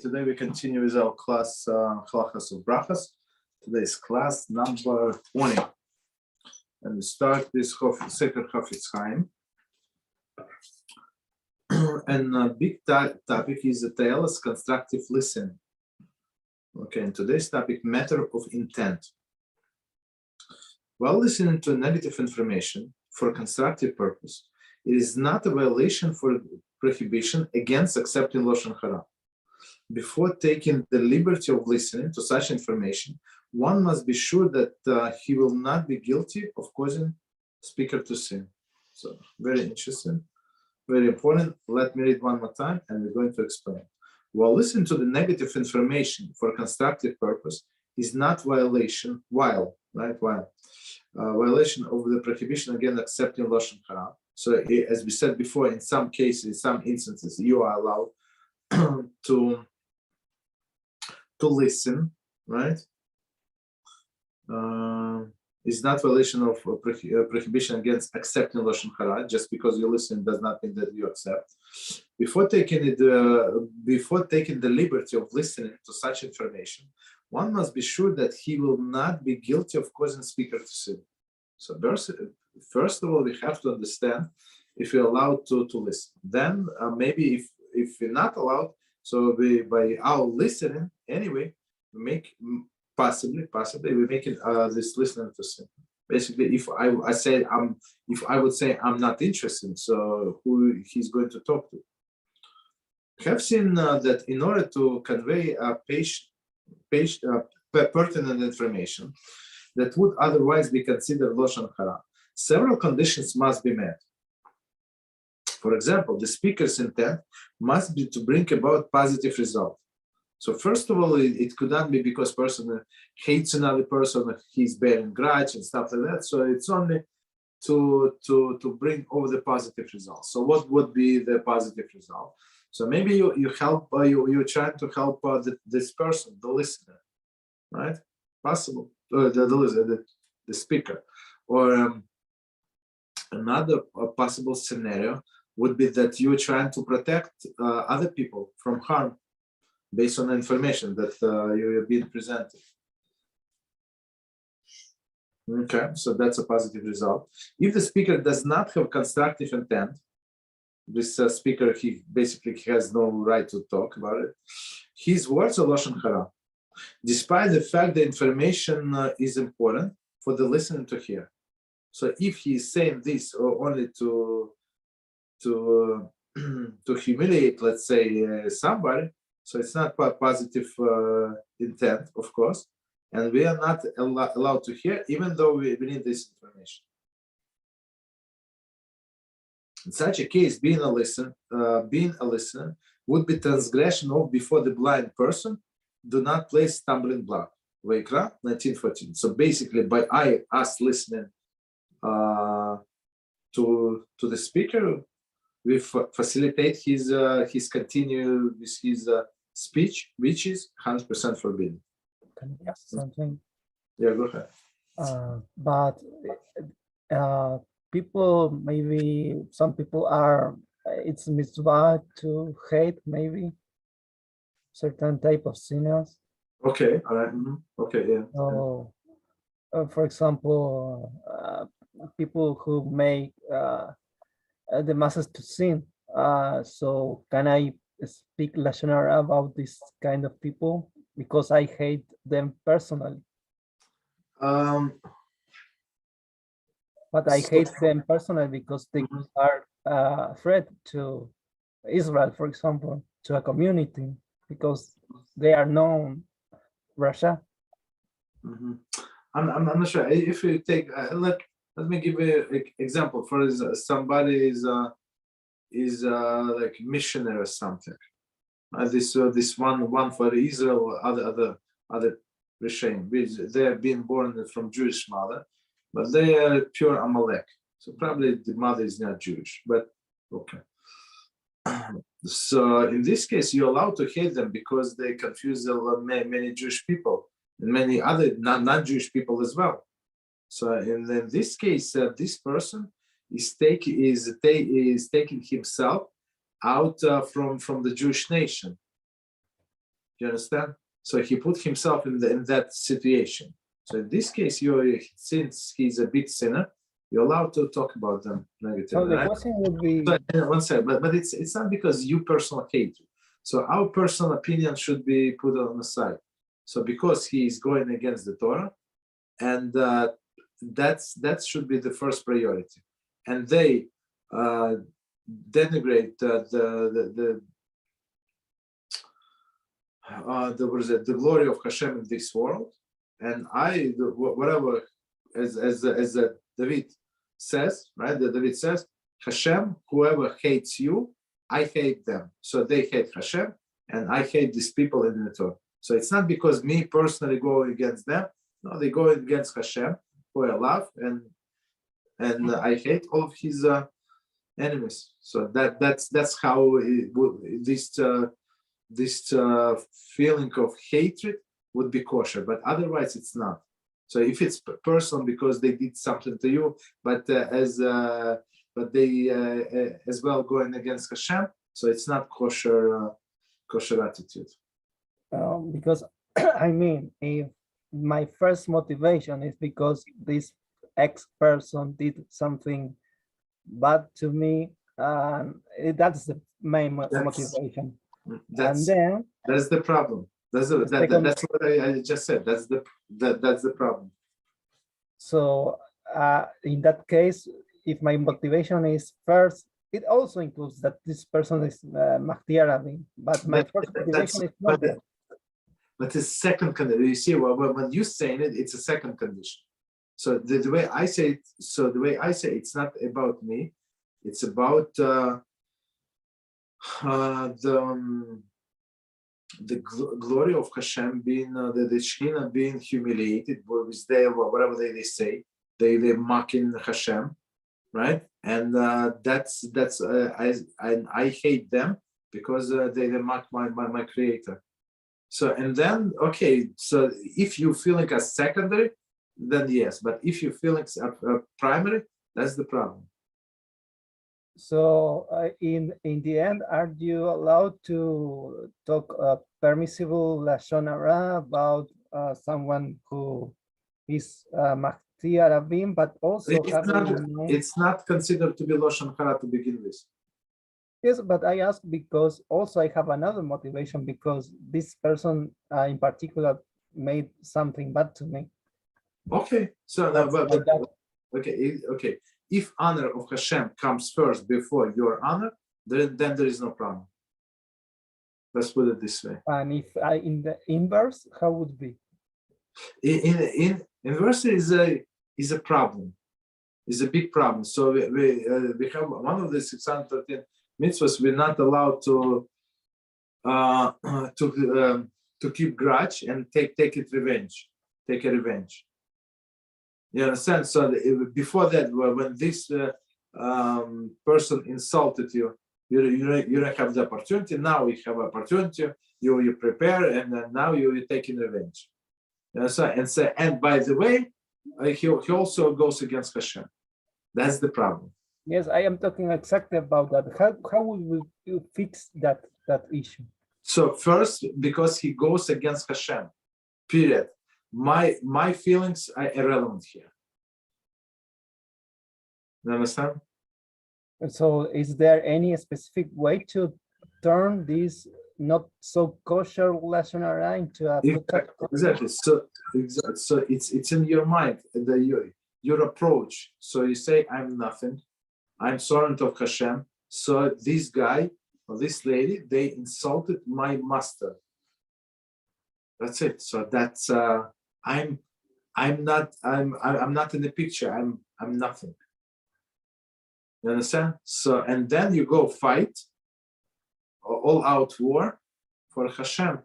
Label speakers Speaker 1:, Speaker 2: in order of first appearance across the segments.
Speaker 1: Today we continue with our class Halachos of Brochos. Today's class number 20. And we start with Sefer Halachos Chaim. And a big topic is the tales constructive listening. Okay, and today's topic, matter of intent. While listening to negative information for a constructive purpose, it is not a violation for prohibition against accepting Lashon Hara. Before taking the liberty of listening to such information, one must be sure that he will not be guilty of causing speaker to sin. So, very interesting, very important. Let me read one more time and we're going to explain. While listening to the negative information for a constructive purpose is not violation, violation of the prohibition against accepting Lashon Hara. So, as we said before, in some cases, in some instances, you are allowed to listen, right? It's not violation of prohibition against accepting Lashon Hara. Just because you listen does not mean that you accept. Before taking the liberty of listening to such information, one must be sure that he will not be guilty of causing speaker to sin. So first of all, we have to understand if you're allowed to listen. Then maybe if you're not allowed, so by our listening anyway, we make possibly we make it this listening to sin. Basically, if I would say I'm not interested, so who he's going to talk to? We have seen that in order to convey pertinent information that would otherwise be considered Lashon Hara, several conditions must be met. For example, the speaker's intent must be to bring about positive result. So first of all, it could not be because person hates another person, he's bearing grudge and stuff like that. So it's only to bring over the positive result. So what would be the positive result? So maybe you help you're trying to help this person, the listener, right? Possible, the speaker, or another possible scenario would be that you're trying to protect other people from harm based on the information that you're being presented. Okay, so that's a positive result. If the speaker does not have constructive intent, this speaker, he basically has no right to talk about it. His words are Lashon Hara, despite the fact the information is important for the listener to hear. So if he is saying this only to humiliate, let's say, somebody, so it's not positive intent, of course, and we are not allowed to hear, even though we need this information. In such a case, being a listener would be transgression of before the blind person do not place stumbling block. Vayikra 19:14. So basically, by us listening to the speaker, we facilitate his continue with his speech, which is 100% forbidden.
Speaker 2: Can I ask something?
Speaker 1: Yeah, go ahead.
Speaker 2: But people, maybe some people are, it's mitzvah to hate maybe certain type of sinners.
Speaker 1: Okay, all right. Okay, yeah.
Speaker 2: So, for example, people who make the masses to sin. So can I speak Lashon Hara about this kind of people because I hate them personally? But I hate them personally because they are a threat to Israel, for example, to a community, because they are known Russia.
Speaker 1: I'm not sure if you take let me give you an example. For somebody is like missionary or something. This one for Israel, other regime. They are being born from Jewish mother, but they are pure Amalek. So probably the mother is not Jewish, but okay. So in this case, you're allowed to hate them because they confuse many Jewish people and many other non-Jewish people as well. So in this case, this person is taking himself out from the Jewish nation. You understand? So he put himself in that situation. So in this case, since he's a big sinner, you're allowed to talk about them negatively.
Speaker 2: So the question would be.
Speaker 1: One second, but it's not because you personally hate you. So our personal opinion should be put on the side. So because he is going against the Torah, and that should be the first priority. And they denigrate the glory of Hashem in this world. And whatever, as David says, right? David says, Hashem, whoever hates you, I hate them. So they hate Hashem, and I hate these people in the Torah. So it's not because me personally go against them. No, they go against Hashem, who I love, and I hate all of his enemies. So that's how this feeling of hatred would be kosher, but otherwise it's not. So if it's personal because they did something to you, but they as well going against Hashem, so it's not kosher attitude.
Speaker 2: Because I mean, if my first motivation is because this X person did something bad to me, that's the main motivation. And then
Speaker 1: that's the problem. That's what I just said. That's the problem.
Speaker 2: So in that case, if my motivation is first, it also includes that this person is Mahdi Arabi, but my first motivation is not that.
Speaker 1: But the second condition, you see, when you say it, it's a second condition. So the way I say it, it's not about me. It's about the glory of Hashem being the Shekhinah being humiliated, whatever they say, they mocking Hashem, right? And I hate them because they mock my Creator. So and then okay, so if you feeling as secondary, then yes, but if you feeling primary, that's the problem.
Speaker 2: So in the end, are you allowed to talk permissible lashon hara about someone who is Mahdi Arabim, but also
Speaker 1: it's not considered to be lashon hara to begin with.
Speaker 2: Yes, but I ask because also I have another motivation because this person in particular made something bad to me.
Speaker 1: Okay, so okay. If honor of Hashem comes first before your honor, then there is no problem. Let's put it this way.
Speaker 2: And if in the inverse, how would it be?
Speaker 1: In inverse is a problem. Is a big problem. So we have one of the 613 mitzvahs. We're not allowed to keep grudge and take revenge. Take a revenge. You understand? So before that, when this person insulted you, you don't have the opportunity. Now we have opportunity. You prepare, and then now you're taking revenge. And by the way, he also goes against Hashem. That's the problem.
Speaker 2: Yes, I am talking exactly about that. How will you fix that issue?
Speaker 1: So first, because he goes against Hashem, period. My feelings are irrelevant here. You understand?
Speaker 2: So is there any specific way to turn this not so kosher lashon hara into a
Speaker 1: exactly. So it's in your mind, your approach. So you say, I'm nothing, I'm servant of Hashem. So this guy or this lady, they insulted my master. That's it. So that's I'm not in the picture. I'm nothing. You understand? So and then you go fight all out war for Hashem,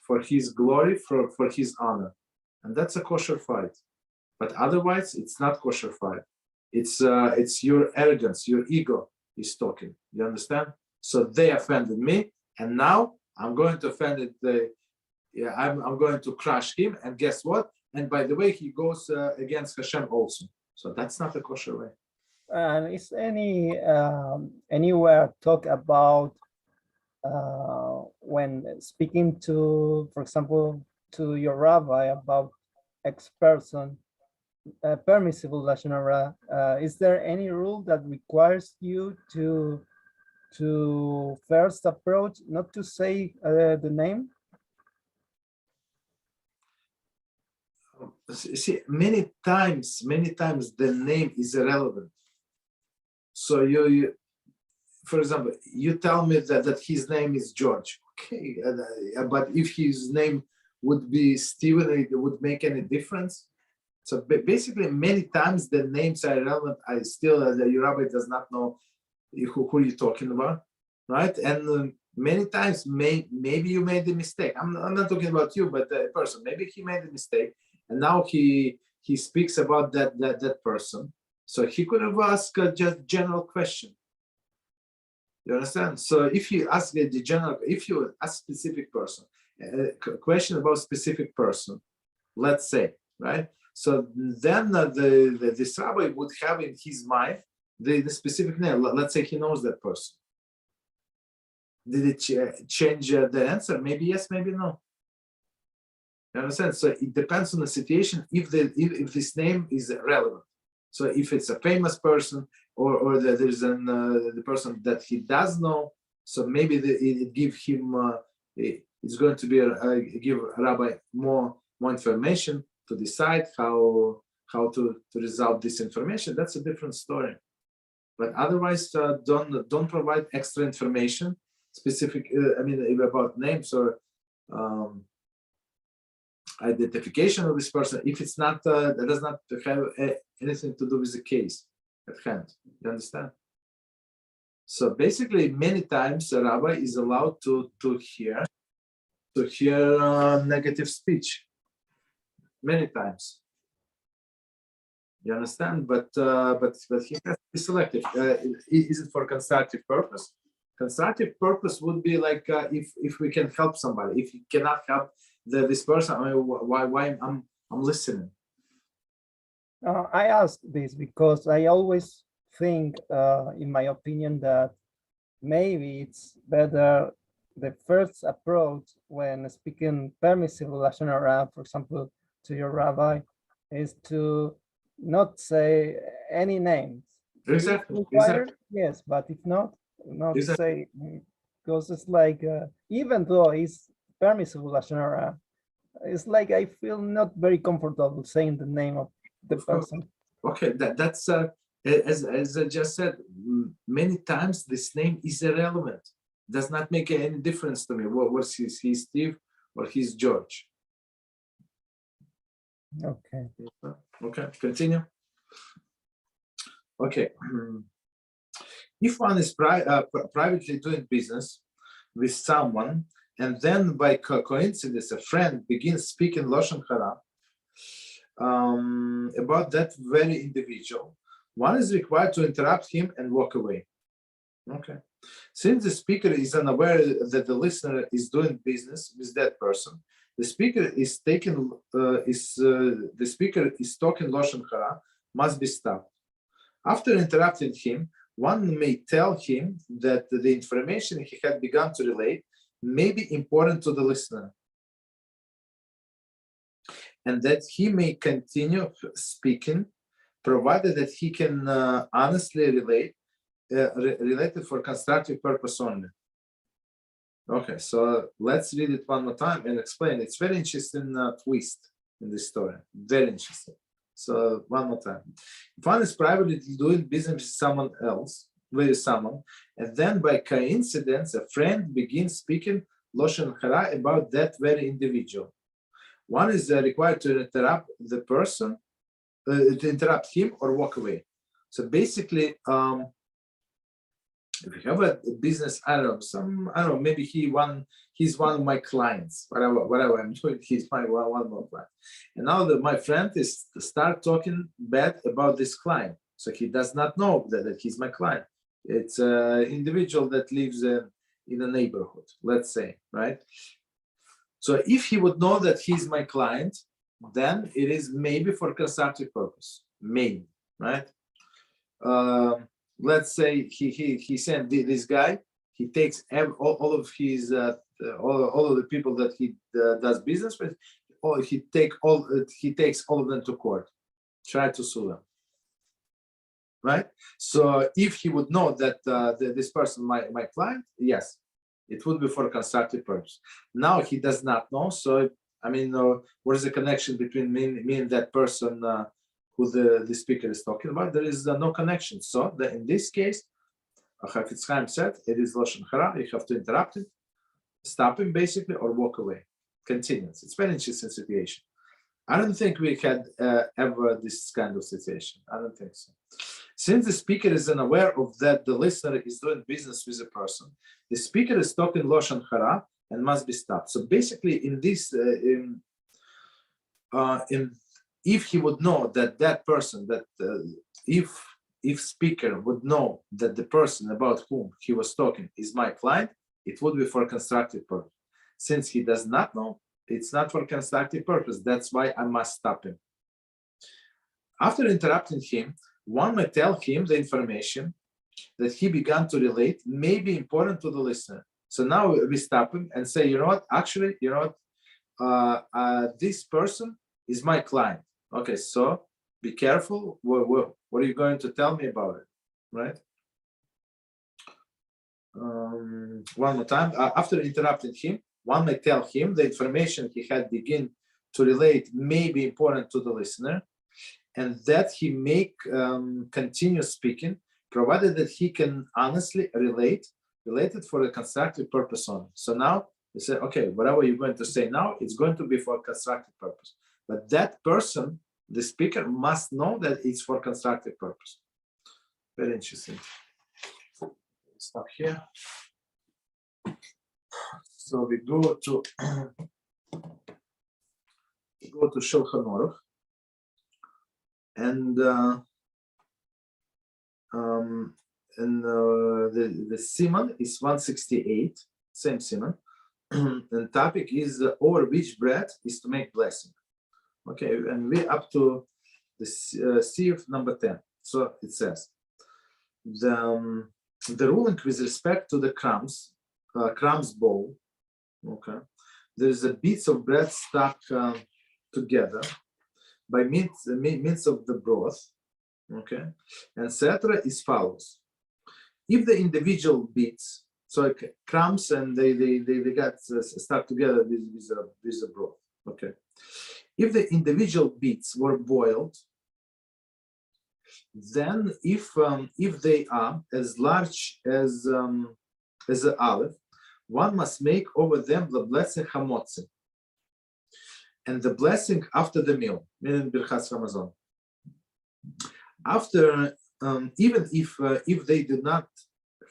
Speaker 1: for his glory, for his honor. And that's a kosher fight. But otherwise it's not kosher fight. It's your arrogance, your ego is talking. You understand? So they offended me, and now I'm going to offend I'm going to crush him, and guess what? And by the way, he goes against Hashem also. So that's not a kosher way.
Speaker 2: And is anywhere talk about when speaking to, for example, to your rabbi about X person, permissible lashon hara, is there any rule that requires you to first approach, not to say the name?
Speaker 1: See, many times the name is irrelevant. So you for example, you tell me that his name is George. Okay, but if his name would be Stephen, it would make any difference. So basically, many times the names are irrelevant. I still, the rabbi does not know who you're talking about, right? And many times, maybe you made a mistake. I'm not talking about you, but the person. Maybe he made a mistake, and now he speaks about that person. So he could have asked just general question. You understand? So if you ask the general, if you ask specific person, a question about specific person, let's say, right? So then this rabbi would have in his mind the specific name. Let's say he knows that person. Did it change the answer? Maybe yes, maybe no. You understand? So it depends on the situation if this name is relevant. So if it's a famous person or there's the person that he does know, so maybe it give him it's going to be give a rabbi more information to decide how to resolve this information. That's a different story. But otherwise, don't provide extra information specific. I mean, about names or identification of this person. If it's not, that does not have anything to do with the case at hand. You understand? So basically, many times a rabbi is allowed to hear negative speech. Many times. You understand? But he has to be selective. Is it for constructive purpose? Constructive purpose would be like if we can help somebody. If you cannot help this person, I mean, why I'm listening.
Speaker 2: I ask this because I always think, in my opinion, that maybe it's better the first approach when speaking permissible lashon hara, for example, to your rabbi, is to not say any names.
Speaker 1: Exactly.
Speaker 2: Yes, but if not
Speaker 1: Exactly.
Speaker 2: say, because it's like even though it's permissible lashon hara, it's like I feel not very comfortable saying the name of the person.
Speaker 1: Okay, that's as I just said, many times this name is irrelevant. Does not make any difference to me. What he's Steve or he's George.
Speaker 2: Okay.
Speaker 1: Okay, continue. Okay. If one is privately doing business with someone, and then by coincidence a friend begins speaking lashon hara about that very individual, one is required to interrupt him and walk away. Okay. Since the speaker is unaware that the listener is doing business with that person, the speaker is talking lashon hara must be stopped. After interrupting him, one may tell him that the information he had begun to relate may be important to the listener, and that he may continue speaking, provided that he can honestly relate it for constructive purpose only. Okay, so let's read it one more time and explain. It's very interesting twist in this story. Very interesting. So one more time. If one is privately doing business with someone else, and then by coincidence a friend begins speaking lashon hara about that very individual, one is required to interrupt the person, to interrupt him or walk away. So basically, if you have a business, I don't know, maybe he's one of my clients, whatever I'm doing, he's one more client. And now my friend is to start talking bad about this client. So he does not know that he's my client. It's an individual that lives in a neighborhood, let's say, right? So if he would know that he's my client, then it is maybe for constructive purpose, maybe, right? Let's say he sent this guy he takes all of his all of the people that he does business with, or he takes all of them to court, try to sue them. Right? So if he would know that this person, my client, yes, it would be for a constructive purpose. Now he does not know. So I mean, what is the connection between me and that person who the speaker is talking about? There is no connection. So in this case, Chofetz Chaim said it is Lashon Hara. You have to interrupt it, stop him basically, or walk away. Continues. It's very interesting situation. I don't think we had ever this kind of situation. I don't think so. Since the speaker is unaware of that, the listener is doing business with a person. The speaker is talking Lashon Hara and must be stopped. So basically, in this, if he would know that person, that if speaker would know that the person about whom he was talking is my client, it would be for a constructive purpose. Since he does not know, it's not for constructive purpose. That's why I must stop him. After interrupting him, one may tell him the information that he began to relate may be important to the listener. So now we stop him and say, you know what, actually, you know what, this person is my client. Okay, so be careful. What are you going to tell me about it, right? One more time. After interrupting him, one may tell him the information he had begun to relate may be important to the listener, and that he may continue speaking, provided that he can honestly relate it for a constructive purpose only. So now you say, okay, whatever you're going to say now, it's going to be for a constructive purpose. But that person, the speaker, must know that it's for constructive purpose. Very interesting. Stop here. So we go to Shulchan Aruch, and the siman is 168, same siman, and topic is over which bread is to make blessing. Okay, and we're up to the Siv number 10. So it says the ruling with respect to the crumbs bowl. Okay, there's a bits of bread stuck together by means of the broth. Okay, and etc. is follows. If the individual bits, so like crumbs, and they got stuck together with the broth. Okay, if the individual bits were boiled, then if they are as large as an olive, one must make over them the blessing hamotzi, and the blessing after the meal, meaning birchas Hamazon. After, even if they do not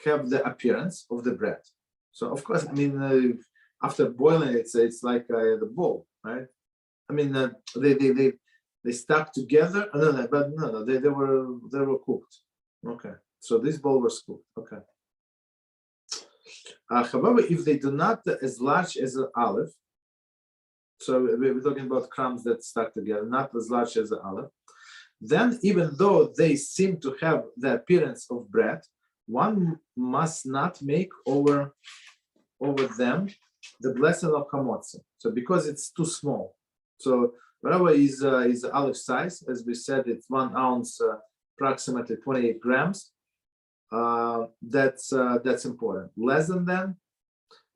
Speaker 1: have the appearance of the bread. So of course, I mean, after boiling, it's like the bowl, right? I mean, they stuck together. No, they were cooked. Okay, so this bowl was cooked. Okay. However, if they do not as large as an olive, so we're talking about crumbs that stuck together, not as large as an olive, then even though they seem to have the appearance of bread, one must not make over them the blessing of hamotzi. So because it's too small. So whatever is olive size, as we said, it's 1 ounce, approximately 28 grams. That's important. Less than that,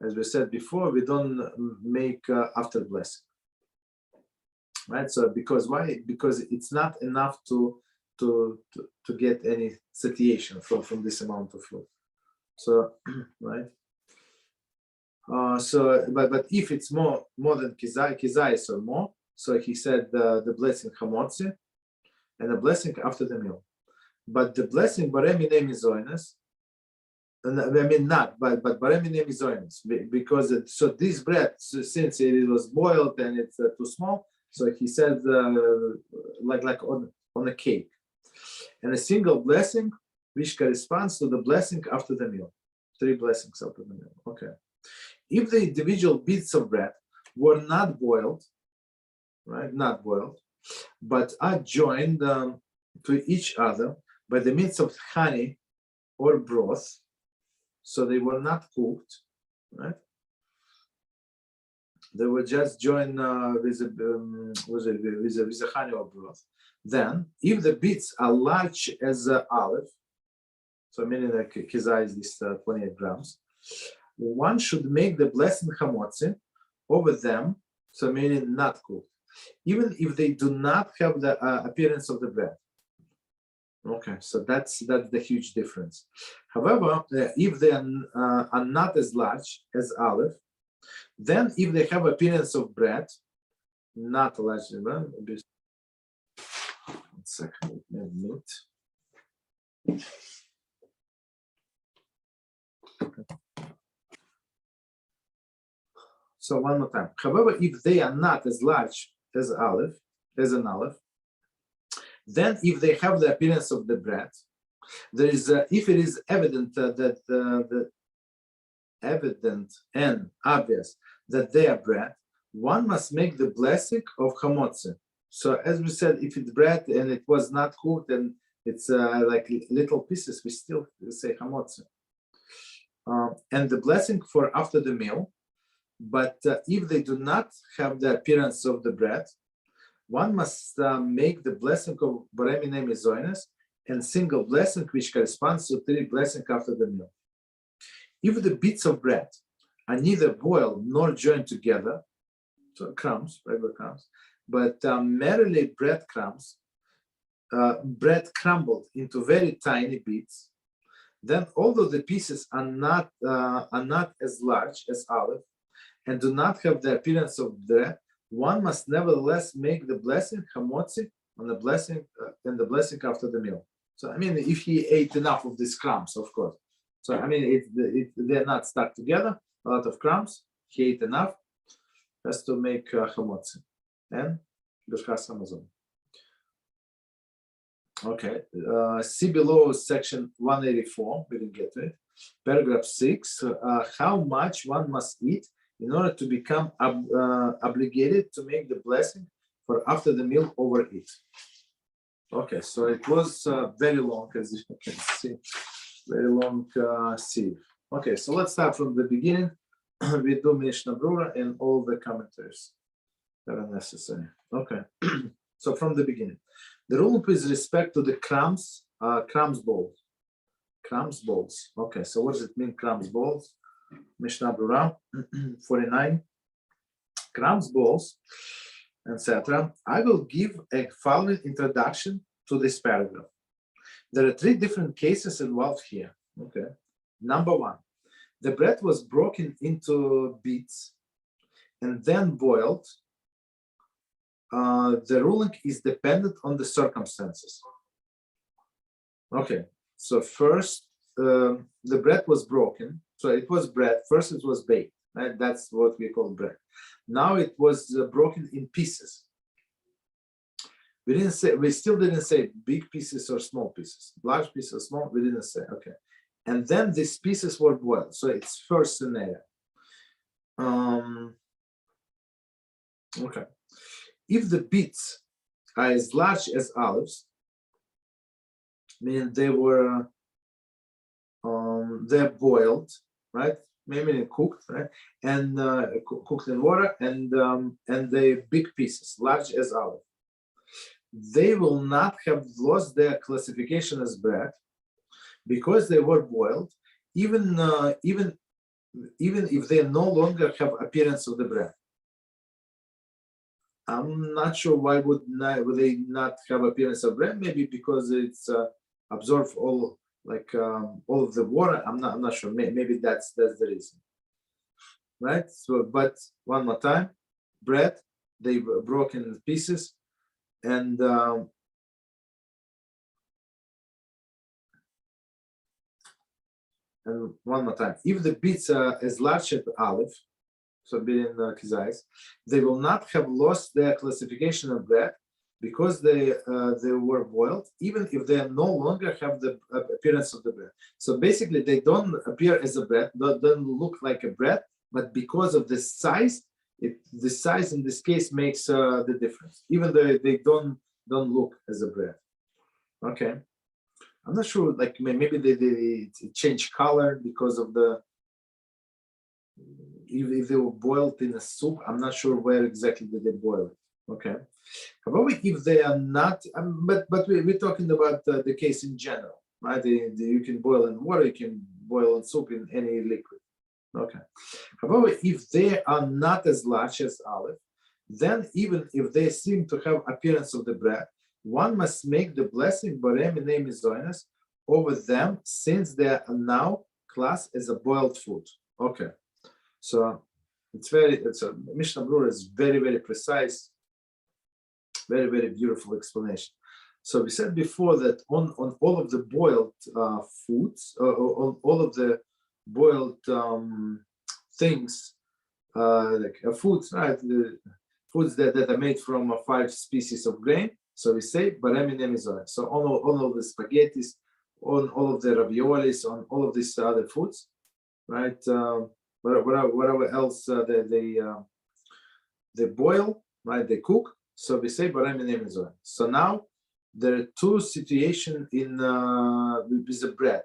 Speaker 1: as we said before, we don't make after blessing. Right? So because why? Because it's not enough to get any satiation from this amount of food. So right. But if it's more than kizayis or more, so he said the blessing hamotzi and the blessing after the meal. But the blessing baremine mizoines, I mean not, but baremine mizoines, because so this bread, since it was boiled and it's too small, so he said like on a cake, and a single blessing which corresponds to the blessing after the meal. 3 blessings after the meal. Okay. If the individual bits of bread were not boiled, right, not boiled, but are joined to each other by the means of honey or broth, so they were not cooked, right? They were just joined with a honey or broth. Then, if the bits are large as an olive, so meaning like kizai is this 28 grams, one should make the blessing hamotzi over them, so meaning not cooked, even if they do not have the appearance of the bread. Okay, so that's the huge difference. However, if they are not as large as olive, then if they have appearance of bread, not large, one second, a minute. So one more time. However, if they are not as large as an olive, then if they have the appearance of the bread, there is if it is evident evident and obvious that they are bread, one must make the blessing of hamotzi. So as we said, if it's bread and it was not cooked and it's like little pieces, we still say hamotzi. And the blessing for after the meal. But if they do not have the appearance of the bread, one must make the blessing of Borei Minei Mizonos and single blessing, which corresponds to 3 blessings after the meal. If the bits of bread are neither boiled nor joined together, so crumbs, regular crumbs, but merely breadcrumbs, bread crumbled into very tiny bits, then although the pieces are not as large as olive and do not have the appearance of bread, one must nevertheless make the blessing hamotzi on the blessing and the blessing after the meal. So I mean, if he ate enough of these crumbs, of course. So I mean, they're not stuck together. A lot of crumbs. He ate enough. Has to make hamotzi and birchas hamazon. Okay. See below section 184. We didn't get to it. Paragraph 6. How much one must eat in order to become obligated to make the blessing for after the meal over it. Okay, so it was very long, as you can see, very long sieve. Okay, so let's start from the beginning. We do Mishneh Berurah and all the commentaries that are necessary. Okay, so from the beginning. The rule with respect to the crumbs bowls. Crumbs bowls. Okay, so what does it mean, crumbs bowls? Mishneh Berurah 49. Crumbs bowls, etc. I will give a following introduction to this paragraph. There are 3 different cases involved here. Okay. Number 1, the bread was broken into bits and then boiled. The ruling is dependent on the circumstances. Okay, so first the bread was broken. So it was bread. First it was baked. Right? That's what we call bread. Now it was broken in pieces. We still didn't say big pieces or small pieces. Large pieces or small, we didn't say. Okay. And then these pieces were boiled. So it's first scenario. Okay. If the bits are as large as olives, meaning they're boiled, right? Maybe cooked, right? And cooked in water, and the big pieces, large as olive. They will not have lost their classification as bread because they were boiled, even if they no longer have appearance of the bread. I'm not sure why would they not have appearance of bread. Maybe because it's absorbed all of the water. I'm not sure. Maybe that's the reason, right? So, but one more time, bread, they were broken in pieces, and one more time, if the bits are as large as olive, so being kizais, they will not have lost their classification of bread because they were boiled, even if they no longer have the appearance of the bread. So basically, they don't appear as a bread, don't look like a bread, but because of the size, the size in this case makes the difference, even though they don't look as a bread. Okay. I'm not sure, like maybe they change color because of the, if they were boiled in a soup. I'm not sure where exactly did they boil it. Okay. However, if they are not, but we're talking about the case in general, right? You can boil in water, you can boil in soup, in any liquid. Okay. However, if they are not as large as olive, then even if they seem to have appearance of the bread, one must make the blessing Borei Mizonos over them, since they are now classed as a boiled food. Okay. So it's a Mishneh Berurah is very, very precise, very, very beautiful explanation. So we said before that on all of the boiled foods, on all of the boiled things, like foods, right? The foods that are made from 5 species of grain. So we say Borei Mizonos. So on all of the spaghettis, on all of the raviolis, on all of these other foods, right? Whatever else they boil, right? They cook. So we say Borei Mizonos. So now there are 2 situations in with the bread.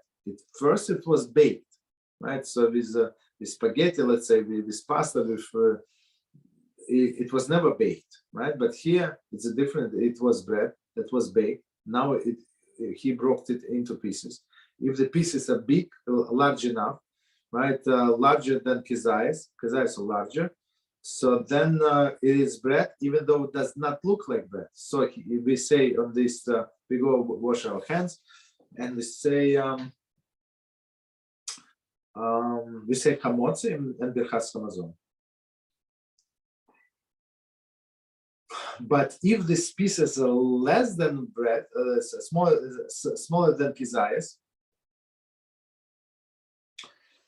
Speaker 1: First, it was baked, right? So with spaghetti, let's say, with pasta, it was never baked, right? But here it's a different. It was bread that was baked. Now he broke it into pieces. If the pieces are big, large enough, right, larger than kizayis are larger, so then it is bread, even though it does not look like bread. So we say on this, we go wash our hands, and we say chamotzi and birchas hamazon. But if these pieces are less than bread, smaller than kizayis,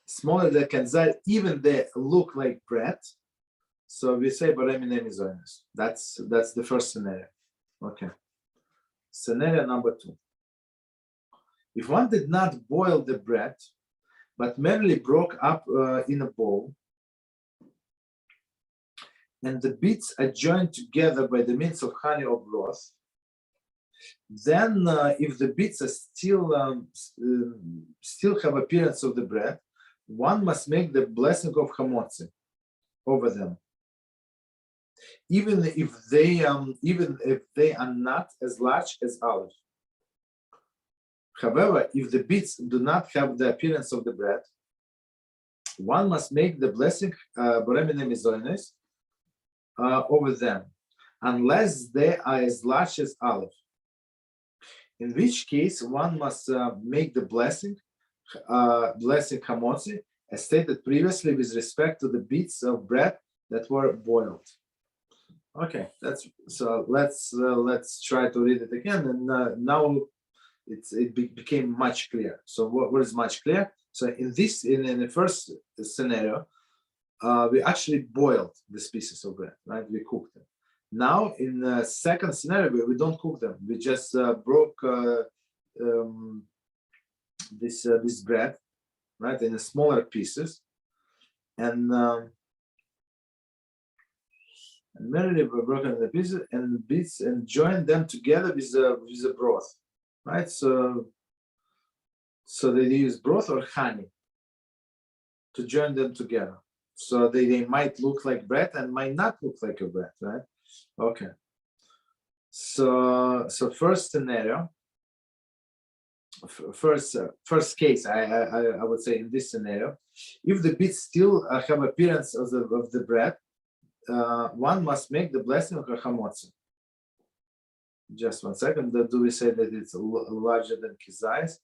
Speaker 1: smaller than kizayis, even they look like bread, so we say Borei Mizonos. That's the first scenario. Okay. Scenario number 2. If one did not boil the bread, but merely broke up in a bowl, and the bits are joined together by the means of honey or broth, then if the bits are still have appearance of the bread, one must make the blessing of chamotzi over them, even if they are not as large as olive. However, if the bits do not have the appearance of the bread, one must make the blessing Borei Mizonos over them, unless they are as large as olive, in which case one must make the blessing chamotzi, as stated previously, with respect to the bits of bread that were boiled. Okay, let's try to read it again, and now it became much clearer. So what is much clear? So in the first scenario, we actually boiled these pieces of bread, right? We cooked them. Now in the second scenario, we don't cook them. We just broke this bread, right, in smaller pieces, and merely broken in the pieces and bits, and joined them together with the broth, right? So they use broth or honey to join them together. So they might look like bread and might not look like a bread, right? Okay. So first scenario, first case, I would say in this scenario, if the bits still have appearance of the bread, one must make the blessing of chamotzi. Just 1 second. Do we say that it's larger than kizayis?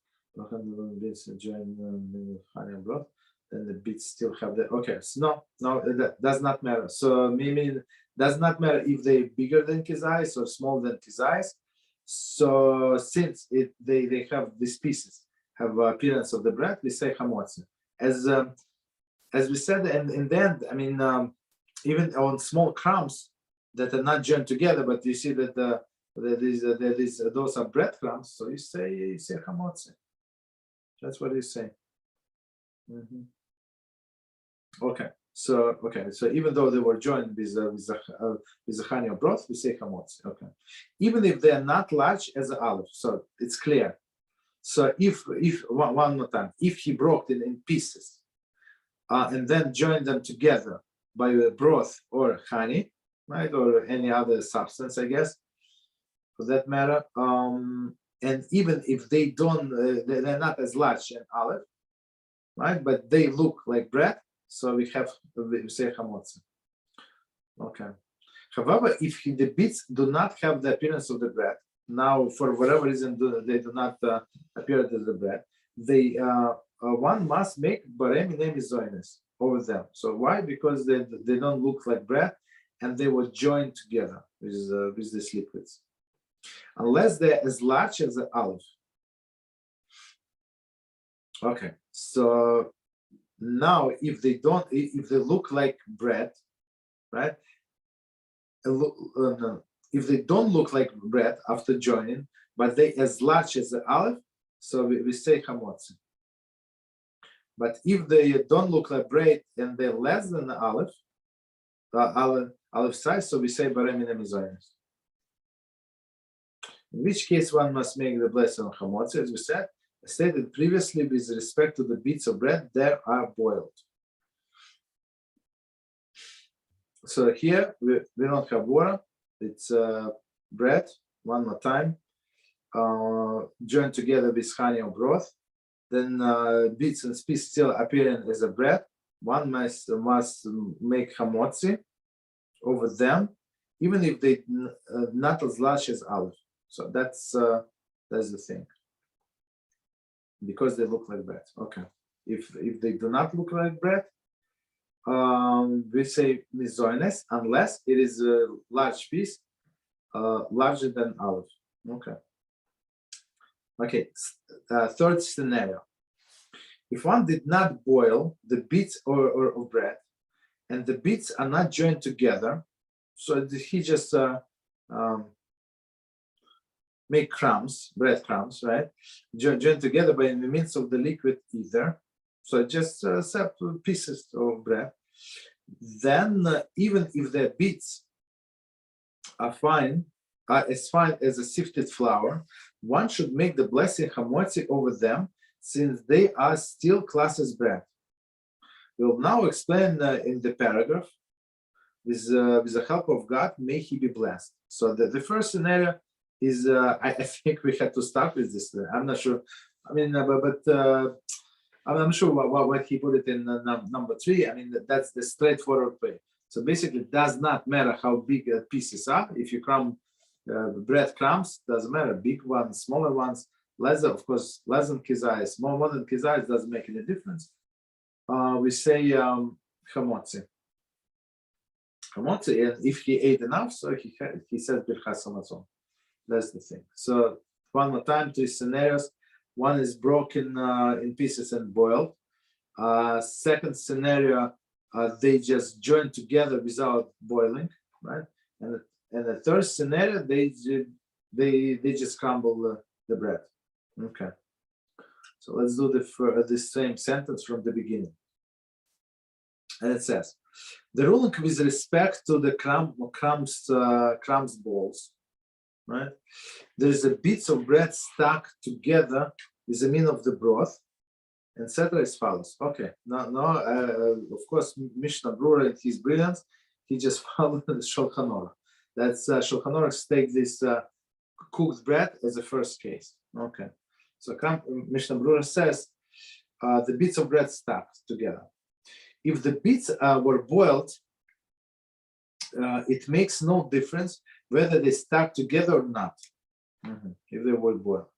Speaker 1: Join honey and broth. Then the bits still have the, okay, so no, that does not matter. So meaning does not matter if they're bigger than kizayis or smaller than kizayis. So since they have these pieces have appearance of the bread, we say chamotzi. As we said, and in the end, I mean, even on small crumbs that are not joined together, but you see that those are breadcrumbs, so you say chamotzi. That's what you say. Mm-hmm. Okay, so even though they were joined with the honey or broth, we say chamotzi. Okay, even if they are not large as an olive, so it's clear. So if one more time, if he broke it in pieces and then joined them together by a broth or honey, right, or any other substance, I guess, for that matter, and even if they don't, they're not as large an olive, right, but they look like bread, so we say chamotzi. Okay. However, if the bits do not have the appearance of the bread, now for whatever reason they do not appear as the bread, they one must make barem name zoines over them. So why? Because they don't look like bread, and they were joined together with these liquids, unless they're as large as the olive. Okay, so now if they look like bread, right? If they don't look like bread after joining, but they as large as the olive, so we say chamotzi. But if they don't look like bread and they're less than the olive size, so we say barem min mizonos. In which case one must make the blessing on chamotzi, as we said, stated previously with respect to the bits of bread, they are boiled. So here we don't have water, it's bread, one more time, joined together with honey or broth. Then bits and pieces still appearing as a bread. One must make chamotzi over them, even if they not as large as olive. So that's the thing, because they look like bread. Okay, if they do not look like bread, we say mizoines, unless it is a large piece, larger than olive. Okay. Okay. Third scenario: if one did not boil the bits or bread, and the bits are not joined together, so he just make crumbs, bread crumbs, right? Joined together by the means of the liquid ether. So just separate pieces of bread. Then even if the bits are as fine as a sifted flour, one should make the blessing chamotzi over them, since they are still classed as bread. We'll now explain in the paragraph, with the help of God, may he be blessed. So the first scenario is, I think we had to start with this. I'm not sure. I mean, but I'm not sure what he put it in number 3. I mean, that's the straightforward way. So basically, it does not matter how big pieces are. If you crumb bread crumbs, doesn't matter. Big ones, smaller ones, less than kizayis, more than kizayis doesn't make any difference. We say chamotzi. Chamotzi, and if he ate enough, so he says birchas hamazon. That's the thing. So one more time, 2 scenarios. One is broken in pieces and boiled. Second scenario, they just join together without boiling, right? And the third scenario, they just crumble the bread. Okay. So let's do the same sentence from the beginning. And it says, the ruling with respect to the crumbs balls, right? There's a bits of bread stuck together with the mean of the broth, etc. as follows. Okay, now of course, Mishneh Berurah, in his brilliance, he just followed the Shulchan Aruch. That's Shulchan Aruch take this cooked bread as a first case. Okay, so Mishneh Berurah says the bits of bread stuck together. If the bits were boiled, it makes no difference whether they stuck together or not. If they were boiled,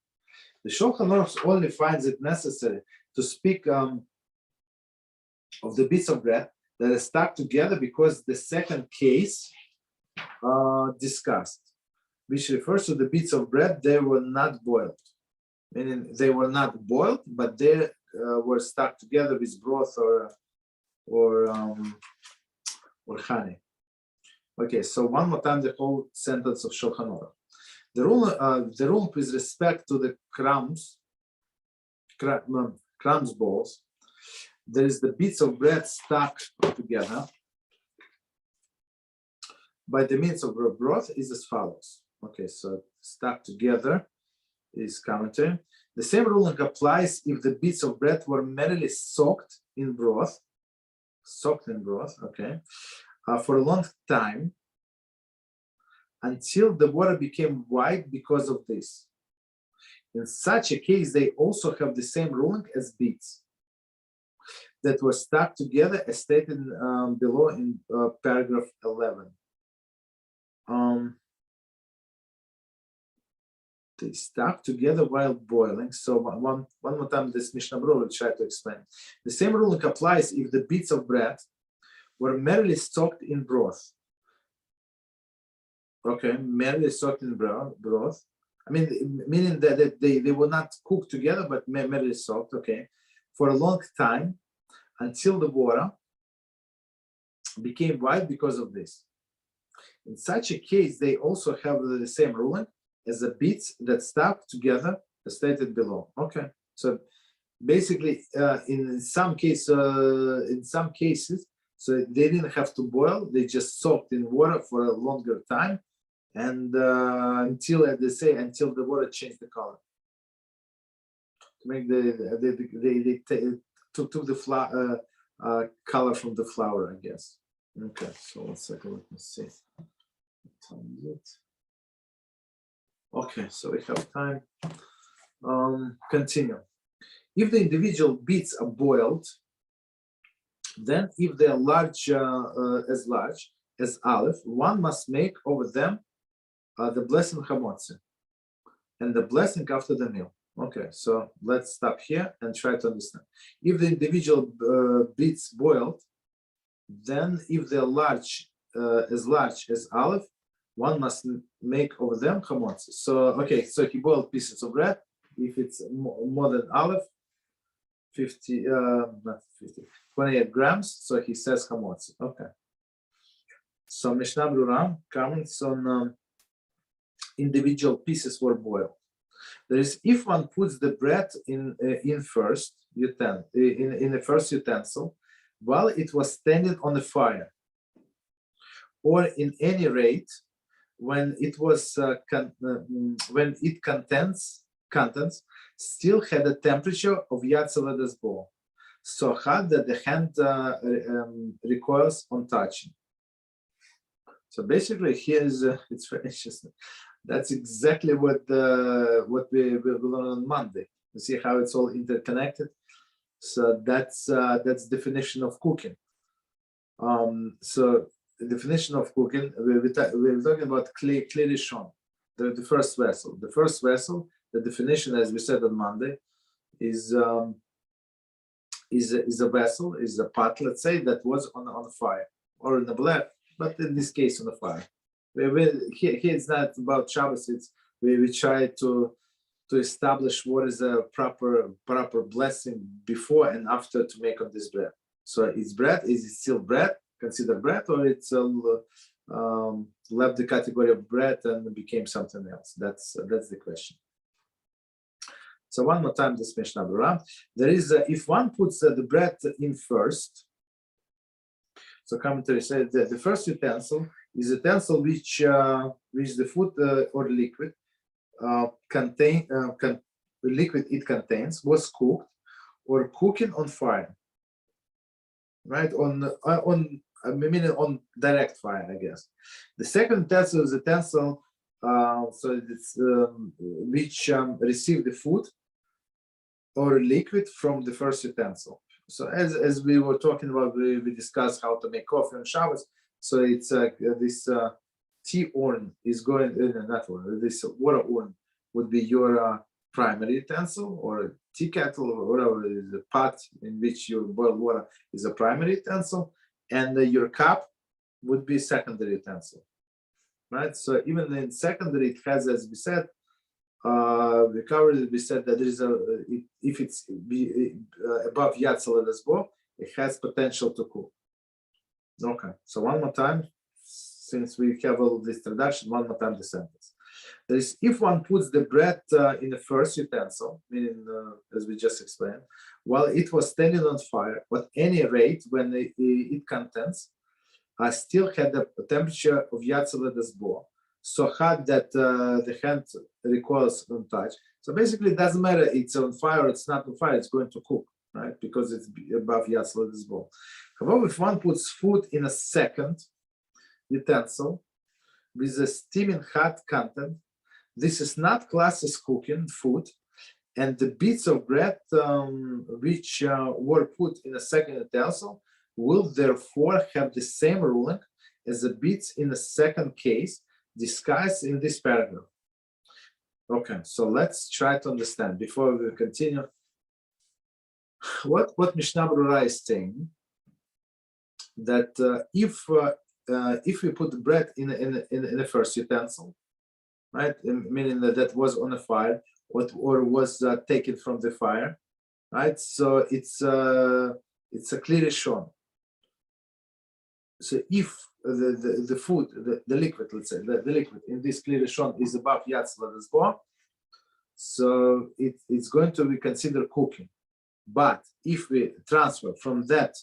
Speaker 1: the Shulchan Aruch only finds it necessary to speak of the bits of bread that are stuck together because the second case discussed, which refers to the bits of bread they were not boiled, meaning they were not boiled, but they were stuck together with broth or honey. Okay, so one more time the whole sentence of Shulchan Aruch. The rule with respect to the crumbs balls, there is the bits of bread stuck together by the means of broth is as follows. Okay, so stuck together is commentary. The same ruling applies if the bits of bread were merely soaked in broth, okay, for a long time, until the water became white because of this. In such a case, they also have the same ruling as bits that were stuck together, as stated below in paragraph 11. They stuck together while boiling. So one more time, this Mishneh Berurah will try to explain. The same ruling applies if the bits of bread were merely soaked in broth. Okay, merely soaked in broth. I mean, meaning that they were not cooked together, but merely soaked, okay, for a long time, until the water became white because of this. In such a case, they also have the same ruling as the bits that stuck together, as stated below. Okay, so basically, in some cases, so they didn't have to boil; they just soaked in water for a longer time, and until, as they say, until the water changed the color. To make they took the color from the flour, I guess. Okay, so 1 second, let me see. What time is it? Okay, so we have time. Continue. If the individual bits are boiled, then if they are large as olive, one must make over them the blessing hamotzi and the blessing after the meal. Okay, so let's stop here and try to understand. If the individual bits boiled, then if they're large as olive, one must make over them hamotzi. So okay, so he boiled pieces of bread. If it's more than olive, 28 grams. So he says hamotzi. Okay. So Mishneh Berurah comments on individual pieces were boiled. That is, if one puts the bread in the first utensil while it was standing on the fire, or in any rate when it was when its contents still had a temperature of Yatzel bowl, so hot that the hand recoils on touching. So basically, here's it's very interesting. That's exactly what we learn on Monday. You see how it's all interconnected. So that's definition of cooking. So the definition of cooking, we're talking about kli rishon, the first vessel. The first vessel, the definition, as we said on Monday, is a vessel, is a pot, let's say, that was on fire or in the black, but in this case on the fire. Here it's not about Shabbos. It's we try to establish what is a proper blessing before and after to make on this bread. So it's bread. Is it still bread? Considered bread, or it's left the category of bread and became something else? That's the question. So one more time, this Mishneh Berurah. There is if one puts the bread in first. So commentary says that the first utensil is a utensil which the food or liquid liquid it contains was cooked or cooking on fire, right? Meaning on direct fire, I guess. The second utensil is a utensil so it's which received the food or liquid from the first utensil. So as we were talking about, we discussed how to make coffee on Shabbos. So it's this tea urn is going, not urn, this water urn would be your primary utensil, or a tea kettle, or whatever is a pot in which you boil water is a primary utensil, and your cup would be secondary utensil, right? So even in secondary, it has, as we said, we said that there is if it's above Yatzel Lesbo, it has potential to cook. Okay, so one more time, since we have all this introduction, one more time the sentence. That is, if one puts the bread in the first utensil, meaning as we just explained, while it was standing on fire, at any rate, when its contents still had the temperature of Yatzel Lesbo, so hot that the hand recoils on touch. So basically, it doesn't matter it's on fire or it's not on fire, it's going to cook, right? Because it's above Yatzla's bowl. However, if one puts food in a second utensil with a steaming hot content, this is not classed as cooking food, and the bits of bread which were put in a second utensil will therefore have the same ruling as the bits in the second case discussed in this paragraph. Okay, so let's try to understand before we continue what Mishneh Berurah is saying, that if we put the bread in the first utensil, right, meaning that was on a fire or was taken from the fire, right? So it's a clearly shown. So if the food, the liquid, let's say, the liquid in this clearly shown is above Yatzla's bowl, so it's going to be considered cooking. But if we transfer from that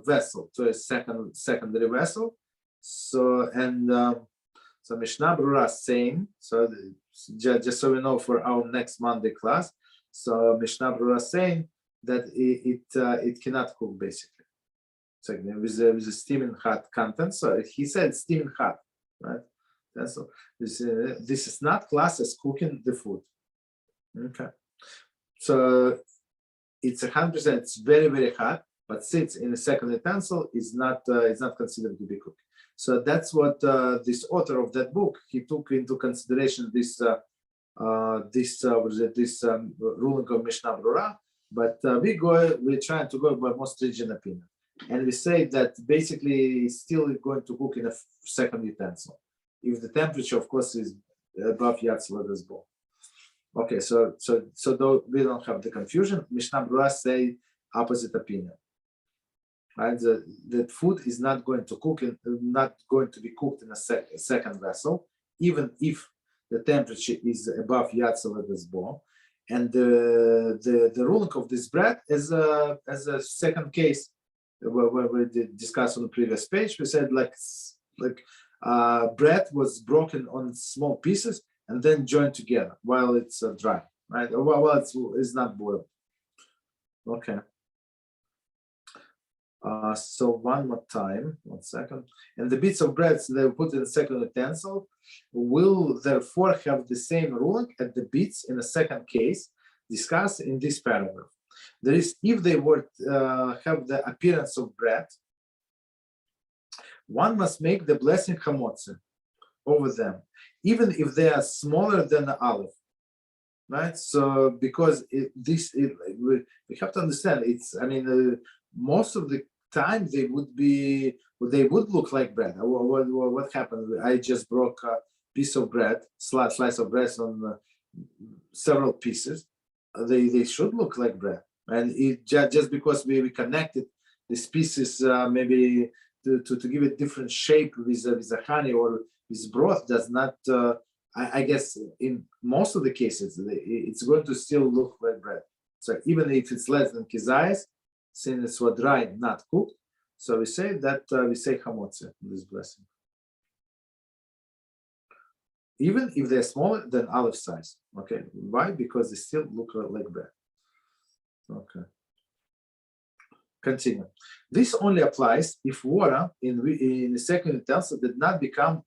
Speaker 1: vessel to a secondary vessel, so so Mishneh Berurah is saying, so just so we know for our next Monday class, so Mishneh Berurah is saying that it cannot cook basically. So with a steaming hot content. So he said steaming hot, right? And so this is not classed as cooking the food. Okay. So it's 100%. It's very, very hot, but sits in the second utensil is not considered to be cooked. So that's what this author of that book, he took into consideration this ruling of Mishneh Berurah. But we're trying to go by most stringent opinion, and we say that basically it's still going to cook in a second utensil if the temperature, of course, is above Yatzla's bowl. Okay, so though we don't have the confusion, Mishneh Berurah say opposite opinion. Right, that food is not going to be cooked in a second vessel, even if the temperature is above Yatzla's bowl. And the ruling of this bread as a second case, where we discussed on the previous page, we said like bread was broken on small pieces and then joined together while it's dry, right? Or while it's not boiled. Okay. So one more time, 1 second. And the bits of bread they were put in the second utensil will therefore have the same ruling as the bits in the second case discussed in this paragraph. That is, if they were have the appearance of bread, one must make the blessing hamotzi over them, even if they are smaller than the olive, right? So because we have to understand, most of the time they would look like bread. What happened? I just broke a piece of bread, slice of bread on several pieces. They should look like bread, and it just because we connected these pieces maybe to give it different shape with a honey or with broth does not. I guess in most of the cases it's going to still look like bread. So even if it's less than kizayis, since it's what dry, not cooked, so we say that we say hamotzi in this blessing, even if they're smaller than olive size. Okay, why? Because they still look like bread. Okay. Continue. This only applies if water in the second utensil did not become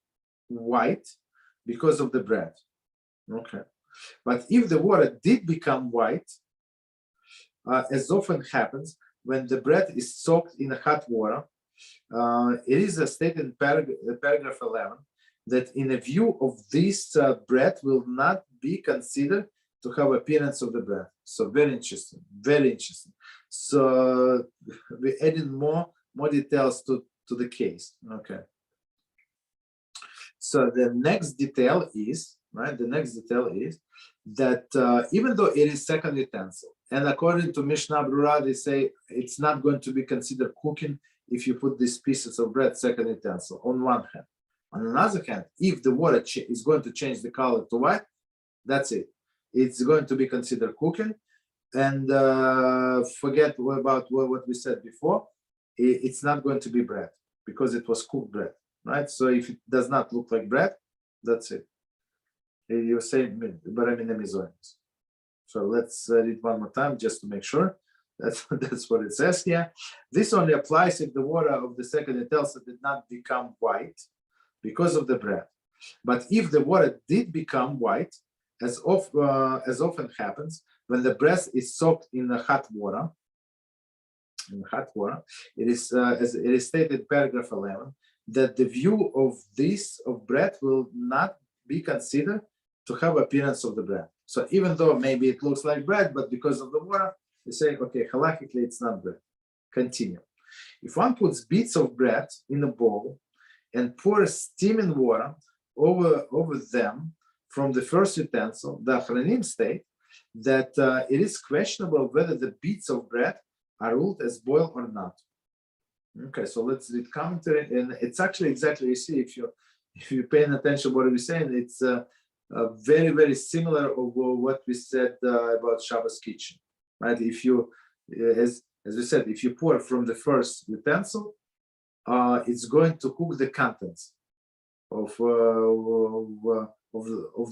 Speaker 1: white because of the bread. Okay. But if the water did become white, as often happens when the bread is soaked in hot water, it is stated in paragraph 11 that in a view of this, bread will not be considered to have appearance of the bread. So very interesting, very interesting. So we added more details to the case. Okay. So the next detail is, right, that even though it is second utensil, and according to Mishneh Berurah, they say it's not going to be considered cooking if you put these pieces of bread second utensil on one hand. On another hand, if the water is going to change the color to white, that's it. It's going to be considered cooking. And forget about what we said before. It's not going to be bread because it was cooked bread. right? So if it does not look like bread, that's it. You say Baramina Mizonis. So let's read one more time just to make sure. That's what it says here. This only applies if the water of the second utensil did not become white because of the bread. But if the water did become white, as often happens when the bread is soaked in hot water, it is as it is stated in paragraph 11 that the view of bread will not be considered to have appearance of the bread. So even though maybe it looks like bread, but because of the water, they say, okay, halachically it's not bread. Continue. If one puts bits of bread in a bowl and pours steaming water over them from the first utensil, the Achronim state that it is questionable whether the bits of bread are ruled as boiled or not. Okay, so let's read commentary, and it's actually exactly, you see, if you're paying attention to what we're saying, it's very, very similar to what we said about Shabbos kitchen, right? If you, as we said, if you pour from the first utensil, it's going to cook the contents of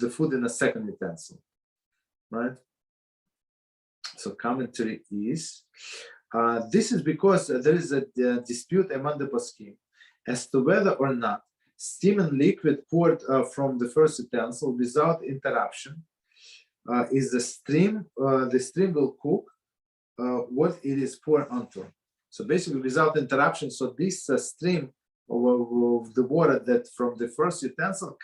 Speaker 1: the food in a second utensil, right? So commentary is, this is because there is a dispute among the poskim as to whether or not steaming liquid poured from the first utensil without interruption is the stream will cook what it is poured onto. So basically without interruption, so this stream of the water that from the first utensil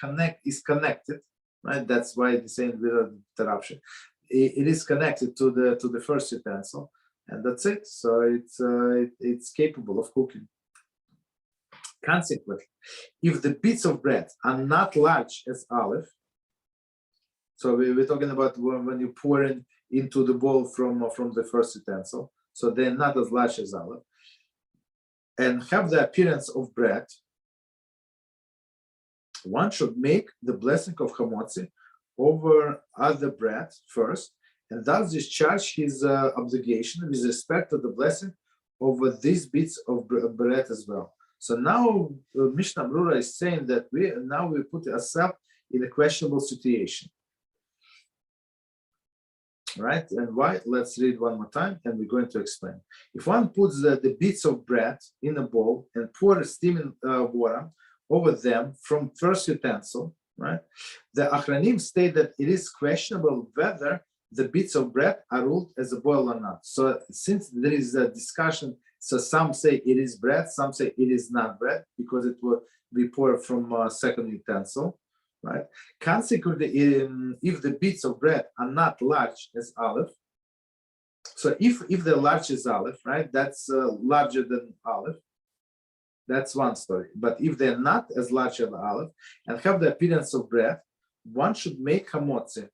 Speaker 1: is connected, right? That's why they say without interruption. It is connected to the first utensil, and that's it. So it's capable of cooking. Consequently, if the bits of bread are not large as olive, so we're talking about when you pour it into the bowl from the first utensil, so they're not as large as olive, and have the appearance of bread, one should make the blessing of hamotzi over other bread first, and thus discharge his obligation with respect to the blessing over these bits of bread as well. So now Mishneh Berurah is saying that we put ourselves in a questionable situation, right? And why? Let's read one more time, and we're going to explain. If one puts the bits of bread in a bowl and pours steaming water over them from first utensil, right? The Achronim state that it is questionable whether the bits of bread are ruled as a boil or not. So since there is a discussion, so some say it is bread, some say it is not bread because it will be poured from a second utensil, right? Consequently, if the bits of bread are not large as olive, so if they're large as olive, right, that's larger than olive, that's one story. But if they're not as large as olive and have the appearance of bread, one should make hamotzi,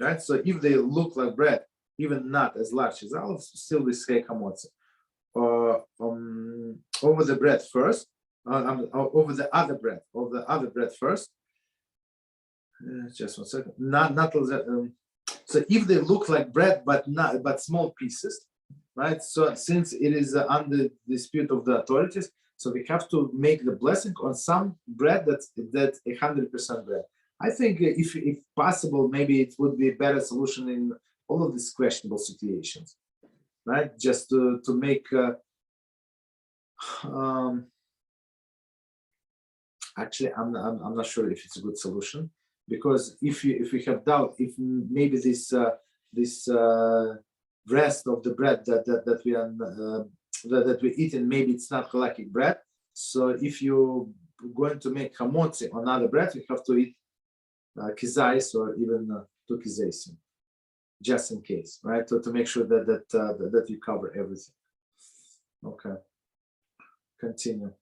Speaker 1: right? So if they look like bread, even not as large as olive, still we say hamotzi. Over the bread first, over the other bread first. Just one second. So if they look like bread but small pieces, right? So since it is under dispute of the authorities, so we have to make the blessing on some bread that's 100% bread. I think if possible, maybe it would be a better solution in all of these questionable situations, right? Just to make actually I'm not sure if it's a good solution, because if we have doubt if maybe this rest of the bread that we're eating, maybe it's not halachic bread. So if you're going to make hamotzi on other bread, you have to eat kizais or even two kizaisim, just in case, right? To make sure that you cover everything. Okay, continue.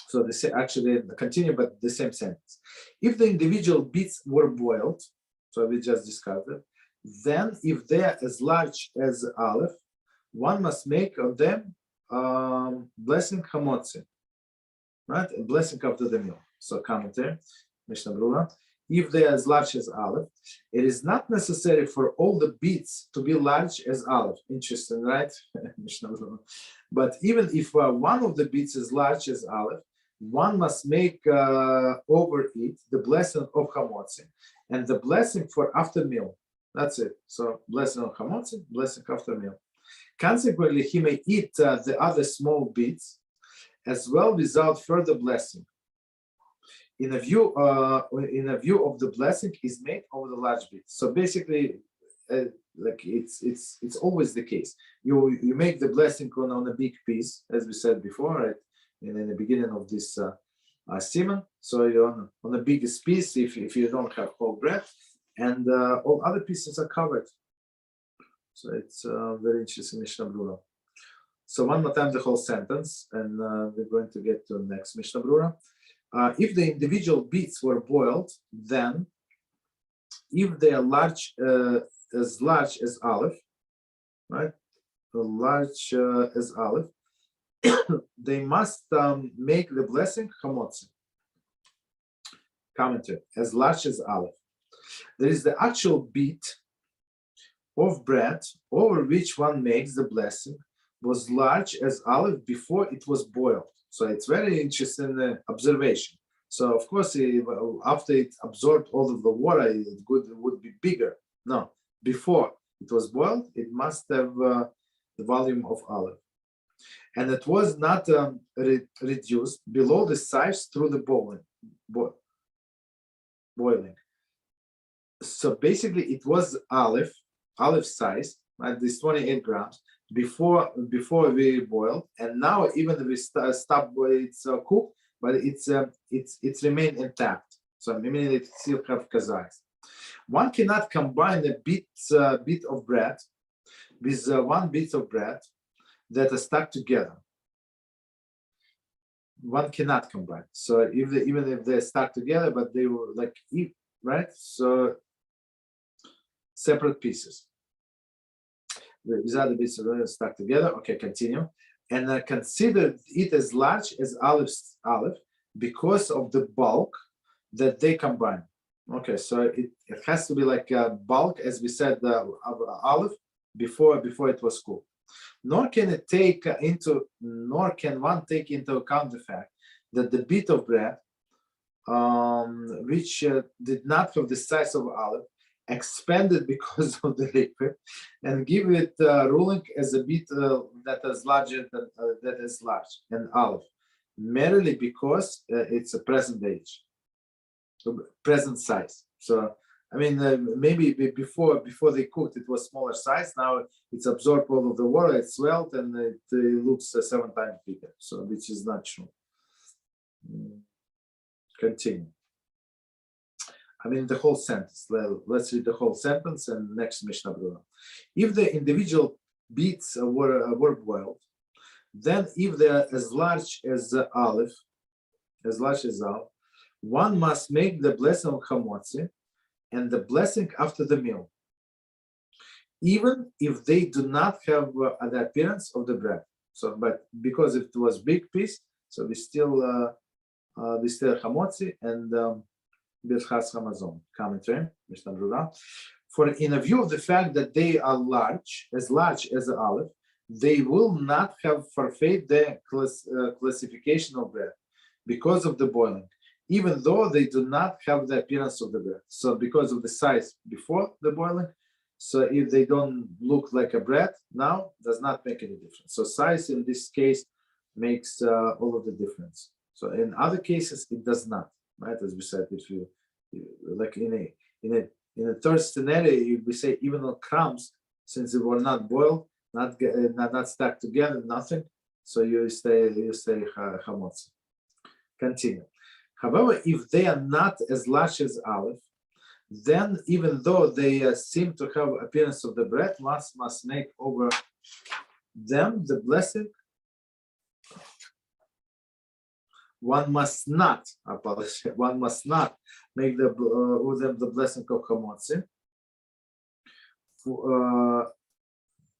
Speaker 1: So they say actually continue, but the same sentence. If the individual bits were boiled, so we just discussed it, then if they are as large as olive, one must make of them blessing hamotzi, right? A blessing after the meal. So commentary, Mishneh Berurah. If they are as large as olive, it is not necessary for all the bits to be large as olive. Interesting, right? But even if one of the bits is large as olive, one must make over it the blessing of hamotzi and the blessing for after meal. That's it. So blessing of hamotzi, blessing after meal. Consequently, he may eat the other small bits as well without further blessing. In a view of the blessing is made over the large bit. So basically, like it's always the case. You make the blessing on a big piece, as we said before, right? In the beginning of this simon. So you're on the biggest piece if you don't have whole bread, and all other pieces are covered. So it's very interesting Mishneh Berurah. So one more time the whole sentence, and we're going to get to the next Mishneh Berurah. If the individual bits were boiled, then if they are as large as olive, right? Large as olive, they must make the blessing hamotzi. Commentary: as large as olive. There is the actual bit of bread over which one makes the blessing was large as olive before it was boiled. So it's very interesting observation. So of course, after it absorbed all of the water, it would be bigger. No, before it was boiled, it must have the volume of olive. And it was not reduced below the size through the boiling. So basically, it was olive size, right? This 28 grams before we boiled, and now even we stop it's cooked, but it's remained intact. So meaning it still have kazais. One cannot combine a bit of bread with one bit of bread that are stuck together. One cannot combine. So even if they're stuck together, but they were like right? So separate pieces. These other bits are stuck together. Okay, continue. And consider it as large as olive because of the bulk that they combine. Okay, so it has to be like a bulk, as we said, of olive before it was cooked. Nor can one take into account the fact that the bit of bread, which did not have the size of olive, expanded because of the liquid, and give it ruling as a bit that is larger than that is large and olive, merely because it's a present age, present size. So I mean, maybe before they cooked, it was smaller size. Now it's absorbed all of the water, it's swelled, and it looks 7 times bigger. So which is not true. Continue. I mean, the whole sentence. Let's read the whole sentence and next Mishneh Berurah. If the individual bits were boiled, then if they are as large as olive, one must make the blessing of hamotzi and the blessing after the meal, even if they do not have the appearance of the bread. So, but because it was big piece, so we still hamotzi and Birchas Hamazon. Commentary, Mishneh Berurah. For in a view of the fact that they are large as the olive, they will not have forfeit the classification of bread because of the boiling, even though they do not have the appearance of the bread. So because of the size before the boiling, so if they don't look like a bread now, does not make any difference. So size in this case makes all of the difference. So in other cases, it does not. Right, as we said, if you like in a third scenario, we say even on crumbs, since they were not boiled, not stuck together, nothing. So you stay hamotzi. Continue. However, if they are not as large as olive, then even though they seem to have appearance of the bread, one must make over them the blessing. One must not make over them the blessing of hamotzi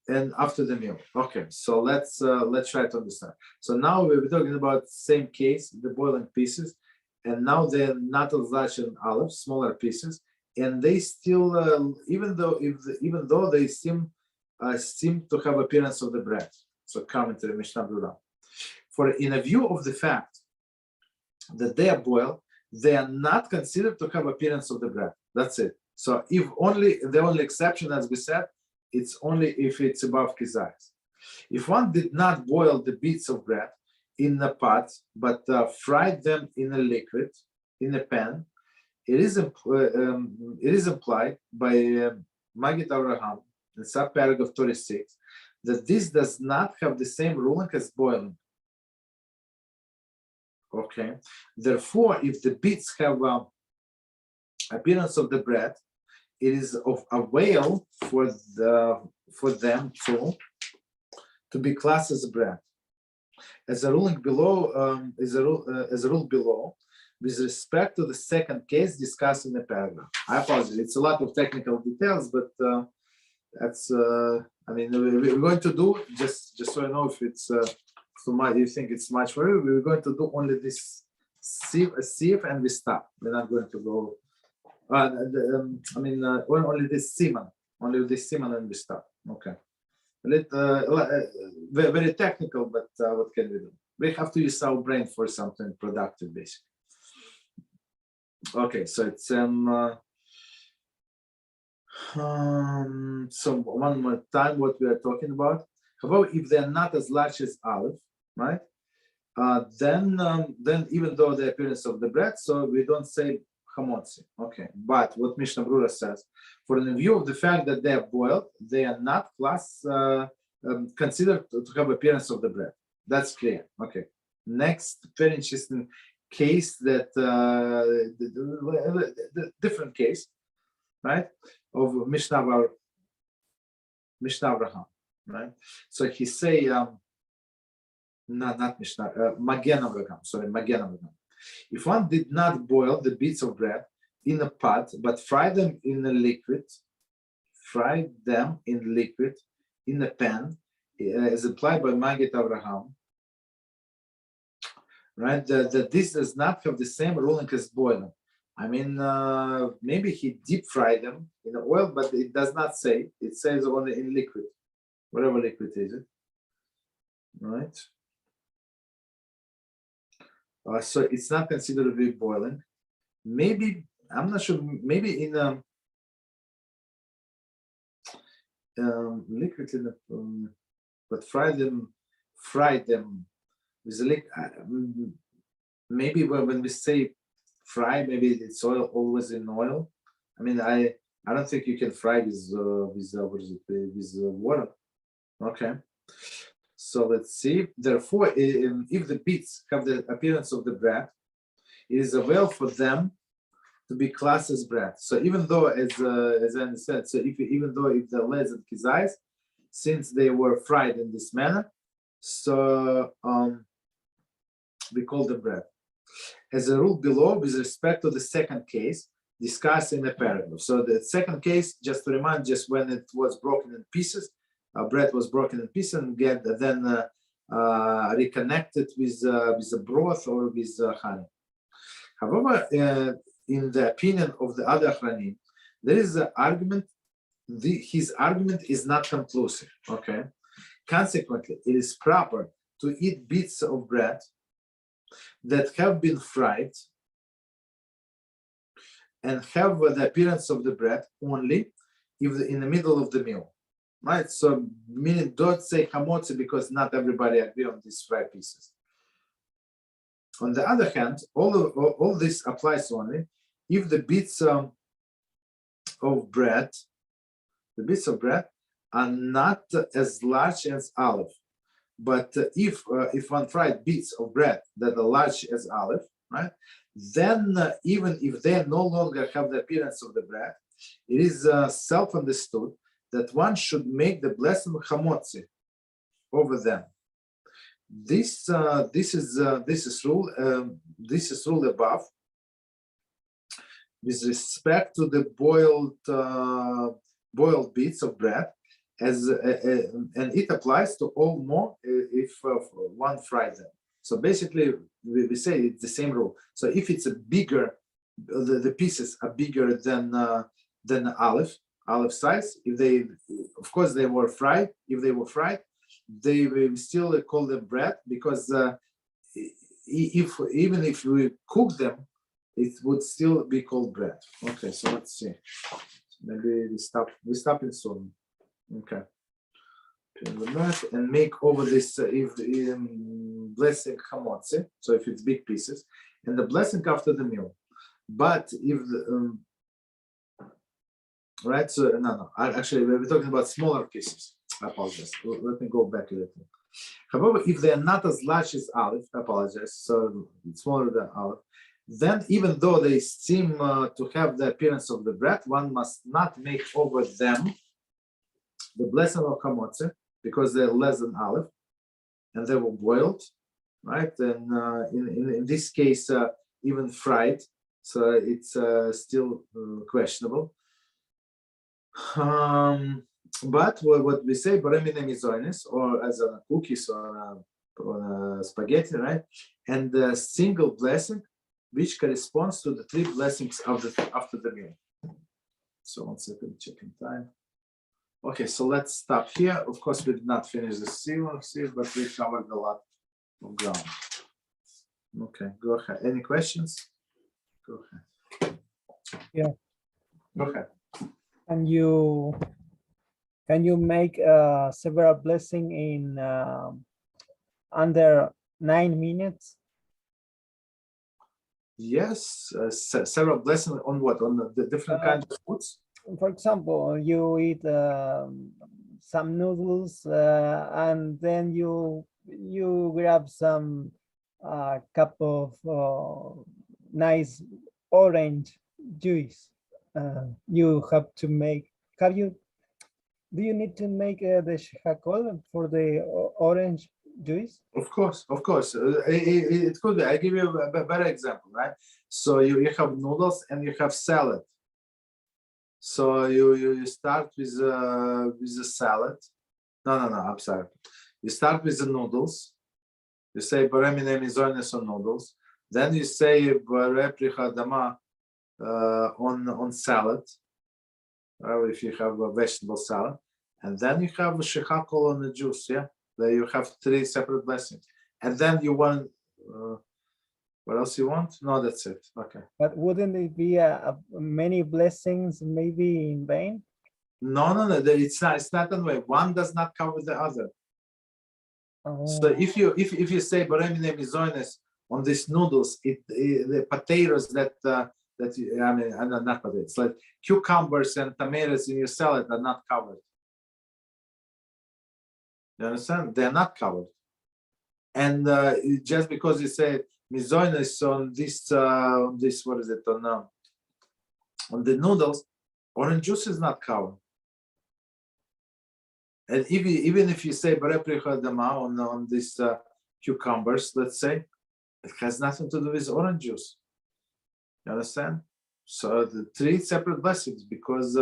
Speaker 1: and after the meal. Okay, so let's try to understand. So now we're talking about the same case, the boiling pieces, and now they're not as large as olive, smaller pieces, and they still, even though they seem to have appearance of the bread. So commentary Mishneh Berurah. For in a view of the fact that they are boiled, they are not considered to have appearance of the bread. That's it. So if only the only exception, as we said, it's only if it's above kizayis. If one did not boil the bits of bread in a pot, but fried them in a liquid, in a pan, it is implied by Magid Avraham in subparagraph 36 that this does not have the same ruling as boiling. Okay. Therefore, if the bits have appearance of the bread, it is of avail for them to be classed as bread. As a ruling below, as a rule below, with respect to the second case discussed in the paragraph. I apologize. It's a lot of technical details, but that's. I mean, we're going to do just so I know if it's too much. You think it's much for you? We're going to do only this sieve, and we stop. We're not going to go. Only this semen, and we stop. Okay. Very technical, but what can we do? We have to use our brain for something productive, basically. Okay, so it's so one more time what we are talking about. However, if they're not as large as olive, right? Then even though the appearance of the bread, so we don't say chamotzi. Okay, but what Mishneh Berurah says, for the view of the fact that they are boiled, they are not considered to have appearance of the bread. That's clear. Okay. Next, very interesting case that the different case, right, of Mishneh Avraham, right? So he say, not Mishnah, Magen Avraham. Sorry, Magen Avraham. If one did not boil the bits of bread in a pot, but fry them in a liquid, in a pan, as applied by Magid Avraham, right? That this does not have the same ruling as boiling. I mean, maybe he deep fried them in the oil, but it does not say. It says only in liquid, whatever liquid is it, right? So it's not considered to be boiling. Maybe, I'm not sure, maybe in a liquid, but fry them with a liquid. Maybe when we say fry, maybe it's always in oil. I mean, I don't think you can fry with water. Okay. So let's see. Therefore, if the bits have the appearance of the bread, it is avail for them to be classed as bread. So even though, as I understand, so even though if the leads and kizayis, since they were fried in this manner, so we call them bread. As a rule below, with respect to the second case discussed in the paragraph. So the second case, just to remind, just when it was broken in pieces, bread was broken in pieces and then reconnected with a broth or with honey. However, in the opinion of the other Achranim, there is an argument. His argument is not conclusive. Okay. Consequently, it is proper to eat bits of bread that have been fried and have the appearance of the bread only if in the middle of the meal. Right, so meaning don't say chamotzi because not everybody agree on these fried pieces. On the other hand, all this applies only if the bits of bread, are not as large as olive. But if one fried bits of bread that are large as olive, right, then even if they no longer have the appearance of the bread, it is self-understood that one should make the blessing chamotzi over them. This is rule above with respect to the boiled bits of bread, and it applies to all more if one fries them. So basically, we say it's the same rule. So if it's a bigger, the pieces are bigger than olive size. If they, of course, they were fried. If they were fried, they will still call them bread because even if we cook them, it would still be called bread. Okay, so let's see. Maybe we stop it soon. Okay. And make over this blessing hamotzi. So if it's big pieces, and the blessing after the meal. But if the, right, so no, actually we're talking about smaller pieces. I apologize. Let me go back a little. However, if they are not as large as olive, I apologize. So it's smaller than olive. Then, even though they seem to have the appearance of the bread, one must not make over them the blessing of hamotzi, because they're less than olive, and they were boiled, right? And in this case, even fried, so it's still questionable. But what we say, baremine mizoines, or as on cookies or on spaghetti, right? And the single blessing, which corresponds to the 3 blessings after the meal. So 1 second, checking time. Okay, so let's stop here. Of course, we did not finish the series, but we covered a lot of ground. Okay, go ahead. Any questions? Go ahead.
Speaker 2: Yeah.
Speaker 1: Go ahead.
Speaker 2: Can you make several blessing in under 9 minutes?
Speaker 1: Yes, several blessings on what? On the different kinds of foods?
Speaker 2: For example, you eat some noodles and then you grab some cup of nice orange juice. You have to make. Do you need to make the shakol for the orange juice?
Speaker 1: Of course. It could be. I give you a better example, right? So you have noodles and you have salad. So you start with the salad. No, I'm sorry. You start with the noodles. You say baremine mizoines on noodles. Then you say barepricha dama on salad. If you have a vegetable salad, and then you have a shechakol on the juice. Yeah, there you have 3 separate blessings, and then you want. What else you want? No, that's it. Okay.
Speaker 2: But wouldn't it be many blessings maybe in vain?
Speaker 1: No. It's not. It's not that way. One does not cover the other.
Speaker 2: Oh.
Speaker 1: So if you say baremine mizoines on these noodles, the potatoes that not potatoes, like cucumbers and tomatoes in your salad are not covered. You understand? They're not covered. And just because you say mizoines on this what is it on the noodles, orange juice is not covered. And even if you say barepricha dama on these cucumbers, let's say, it has nothing to do with orange juice. You understand? So the 3 separate blessings, because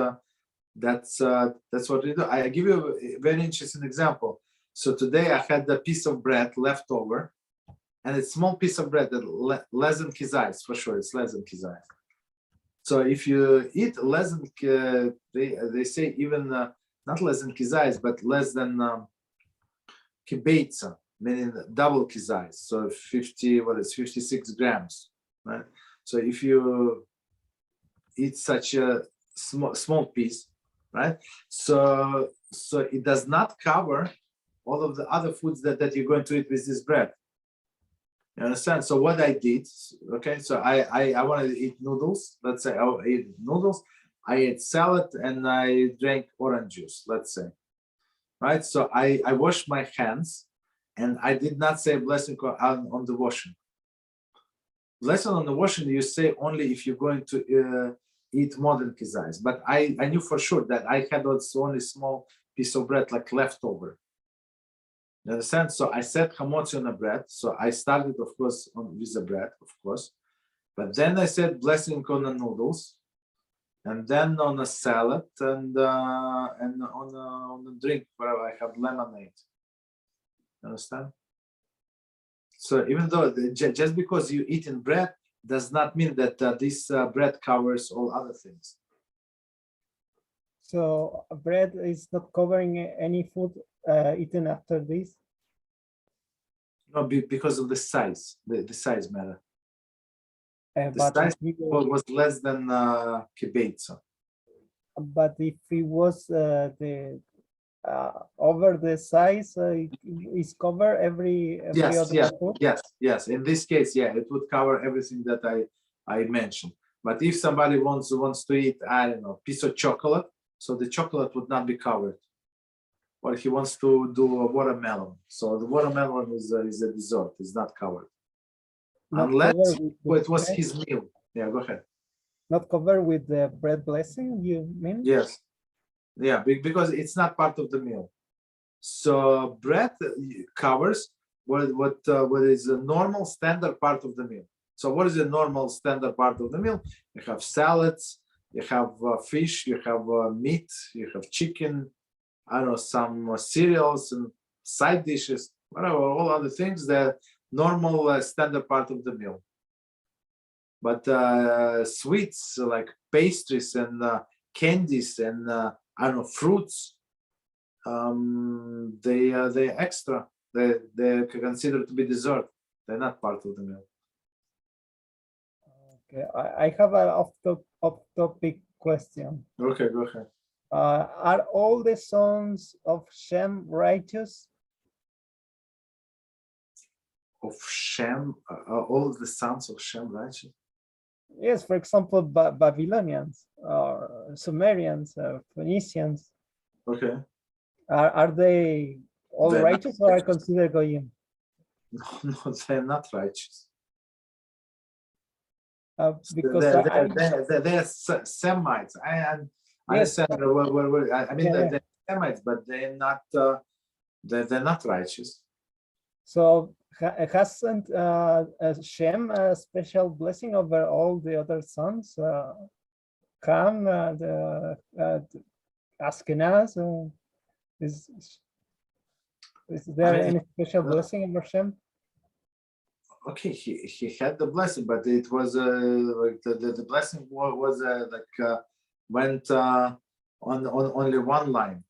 Speaker 1: that's what we do. I give you a very interesting example. So today I had a piece of bread left over, and it's a small piece of bread that less than kizayis, for sure. It's less than kizayis. So if you eat less than, they say even not less than kizayis, but less than kibeitza, meaning double kizayis. So 56 grams, right? So if you eat such a small piece, right? So it does not cover all of the other foods that you're going to eat with this bread. You understand? So what I did, okay, so I wanted to eat noodles. Let's say I ate noodles, I ate salad, and I drank orange juice, let's say. Right? So I washed my hands, and I did not say blessing on the washing. Blessing on the washing, you say only if you're going to eat more than kizayis. But I knew for sure that I had also only small piece of bread like leftover. You understand? So I said hamotzi on the bread. So I started, of course, with the bread, of course. But then I said blessing on the noodles, and then on a salad, and on the drink where I have lemonade. You understand? So even though just because you eat in bread does not mean that this bread covers all other things.
Speaker 2: So bread is not covering any food eaten after this?
Speaker 1: No, because of the size. The size matter. The
Speaker 2: but
Speaker 1: size
Speaker 2: if it was,
Speaker 1: was less than kibeitza.
Speaker 2: but if it was the over the size, is cover every
Speaker 1: Yes,
Speaker 2: other food?
Speaker 1: yes. In this case, yeah, it would cover everything that I mentioned. But if somebody wants to eat, I don't know, piece of chocolate, so the chocolate would not be covered. Or he wants to do a watermelon, so the watermelon is a dessert, it's not covered.
Speaker 2: Not
Speaker 1: Unless
Speaker 2: covered with
Speaker 1: it was
Speaker 2: bread?
Speaker 1: his meal. Yeah, go ahead.
Speaker 2: Not covered with the bread blessing, you mean?
Speaker 1: Yes. Yeah, because it's not part of the meal. So bread covers what is a normal standard part of the meal. So what is a normal standard part of the meal? You have salads, you have fish, you have meat, you have chicken, I don't know, some cereals and side dishes, whatever, all other things, the normal standard part of the meal. But sweets like pastries and candies and I don't know, fruits, they're extra. They're considered to be dessert. They're not part of the meal.
Speaker 2: Okay, I have an off-topic question.
Speaker 1: Okay, go ahead.
Speaker 2: Are all the sons of Shem righteous?
Speaker 1: Of Shem, all of the sons of Shem righteous?
Speaker 2: Yes, for example, Babylonians or Sumerians, Phoenicians.
Speaker 1: Okay.
Speaker 2: Are they all
Speaker 1: They're
Speaker 2: righteous or are considered goyim?
Speaker 1: No, they're not righteous.
Speaker 2: Because
Speaker 1: they're Semites. I
Speaker 2: yes,
Speaker 1: understand. I mean,
Speaker 2: yeah.
Speaker 1: they're Semites, but they're not. They're not righteous.
Speaker 2: So hasn't Shem a special blessing over all the other sons? Ham, the Ashkenaz. Is there any special blessing over Shem?
Speaker 1: Okay, he had the blessing, but it was like the blessing was went on only one line.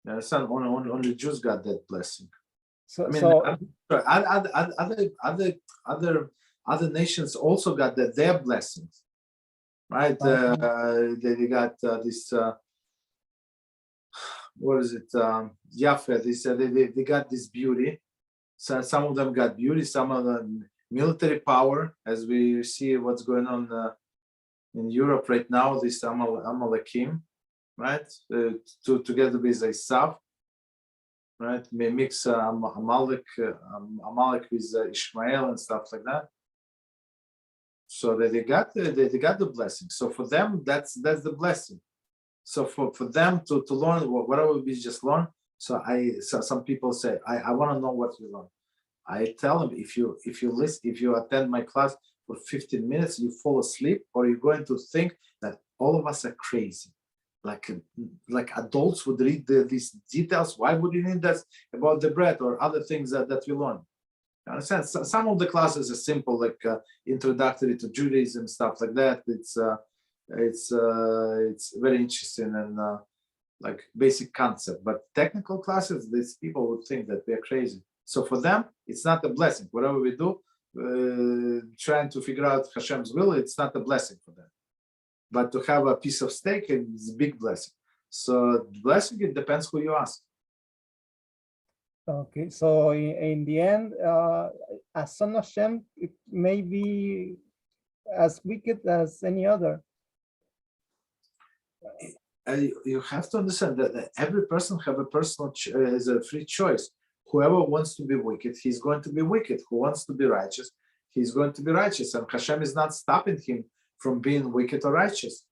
Speaker 1: You understand? Only Jews got that blessing.
Speaker 2: So,
Speaker 1: I mean, other nations also got their blessings, right? They got this. What is it? Yafeh. They got this beauty. So some of them got beauty, some of them military power, as we see what's going on in Europe right now. This Amalekim, right? Together with Esav, right? May mix Amalek with Ishmael and stuff like that. So that they got the blessing. So for them, that's the blessing. So for them to learn whatever we just learned. So some people say, I want to know what you learn. I tell them, if you listen, if you attend my class for 15 minutes, you fall asleep, or you're going to think that all of us are crazy. Like adults would read these details. Why would you need that about the bread or other things that we learn? You understand? So some of the classes are simple, like introductory to Judaism, stuff like that. It's very interesting and like basic concept. But technical classes, these people would think that we're crazy. So for them, it's not a blessing. Whatever we do, trying to figure out Hashem's will, it's not a blessing for them. But to have a piece of steak is a big blessing. So blessing, it depends who you ask.
Speaker 2: Okay, so in the end, a son of Shem, it may be as wicked as any other.
Speaker 1: You have to understand that every person have a personal is a free choice. Whoever wants to be wicked, he's going to be wicked. Who wants to be righteous, he's going to be righteous. And Hashem is not stopping him from being wicked or righteous.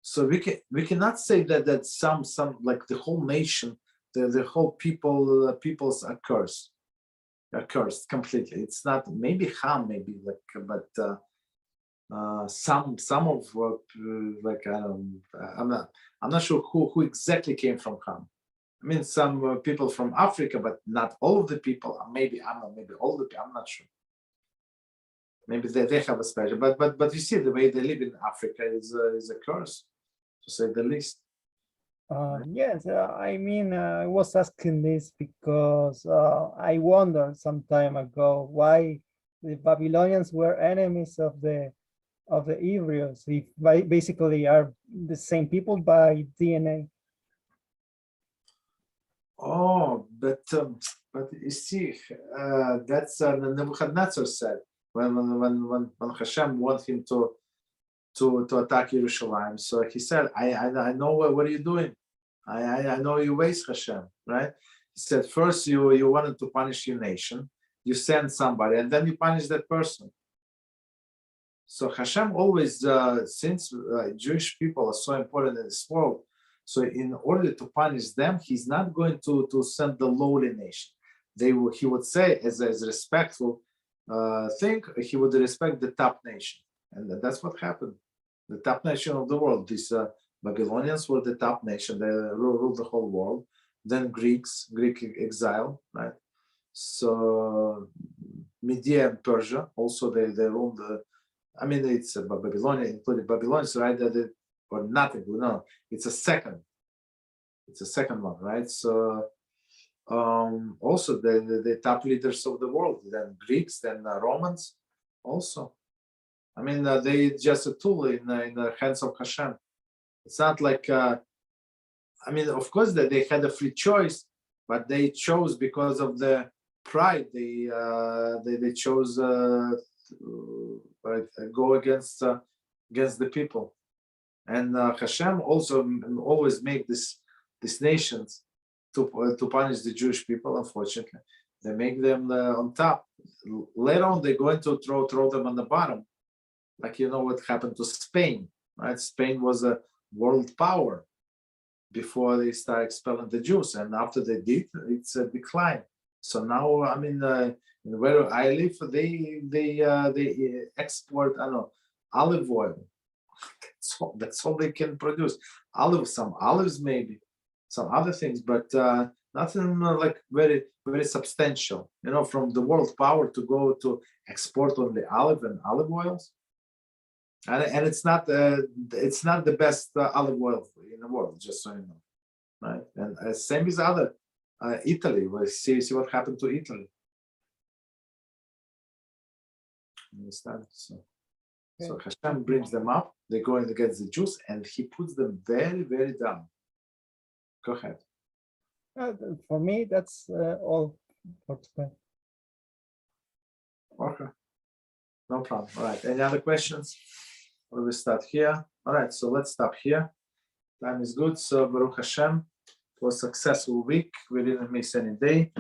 Speaker 1: So we cannot say that some like the whole nation, the whole peoples are cursed completely. It's not, maybe Ham, maybe like, but some of like I'm not sure who exactly came from Ham. I mean, some people from Africa, but not all of the people. Maybe maybe all the people. I'm not sure. Maybe they have a special, but you see the way they live in Africa is a curse, to say the least.
Speaker 2: Yes, I mean, I was asking this because I wondered some time ago why the Babylonians were enemies of the Hebrews, if basically are the same people by DNA.
Speaker 1: Oh, but you see, that's Nebuchadnezzar said when Hashem wanted him to attack Jerusalem. So he said, I know what are you doing. I know your ways, Hashem, right? He said, first you wanted to punish your nation, you send somebody, and then you punish that person. So Hashem always, since Jewish people are so important in this world, so in order to punish them, he's not going to send the lowly nation. He would say, as a respectful thing, he would respect the top nation. And that's what happened. The top nation of the world, these Babylonians were the top nation. They ruled the whole world. Then Greek exile, right? So Media and Persia, also they ruled I mean, it's Babylonia, including Babylonians, right? Or nothing, no, it's a second one, right? So also the top leaders of the world, then Greeks, then Romans also. I mean, they just a tool in the hands of Hashem. It's not like, I mean, of course that they had a free choice, but they chose because of the pride. They chose go against the people. And Hashem also always make these nations to punish the Jewish people. Unfortunately, they make them on top. Later on, they're going to throw them on the bottom. Like, you know what happened to Spain, right? Spain was a world power before they start expelling the Jews, and after they did, it's a decline. So now, I mean, where I live, they export, I don't know, olive oil. That's all they can produce. Some olives maybe, some other things, but nothing like very, very substantial. You know, from the world power to go to export only olive and olive oils. And it's not the best olive oil in the world, just so you know, right? And same as other Italy. We see what happened to Italy. Understand? So Hashem brings them up. They're going against the Jews, and he puts them very, very down. Go ahead.
Speaker 2: For me, that's all for today.
Speaker 1: Okay, no problem. All right. Any other questions? Or we start here? All right. So let's stop here. Time is good. So Baruch Hashem, it was a successful week. We didn't miss any day.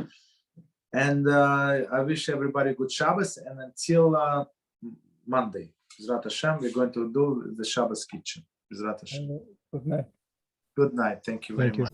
Speaker 1: And I wish everybody good Shabbos. And until Monday, Be'Ezrat Hashem, we're going to do the Shabbos kitchen. Be'Ezrat Hashem.
Speaker 2: Good night.
Speaker 1: Good night. Thank you very much.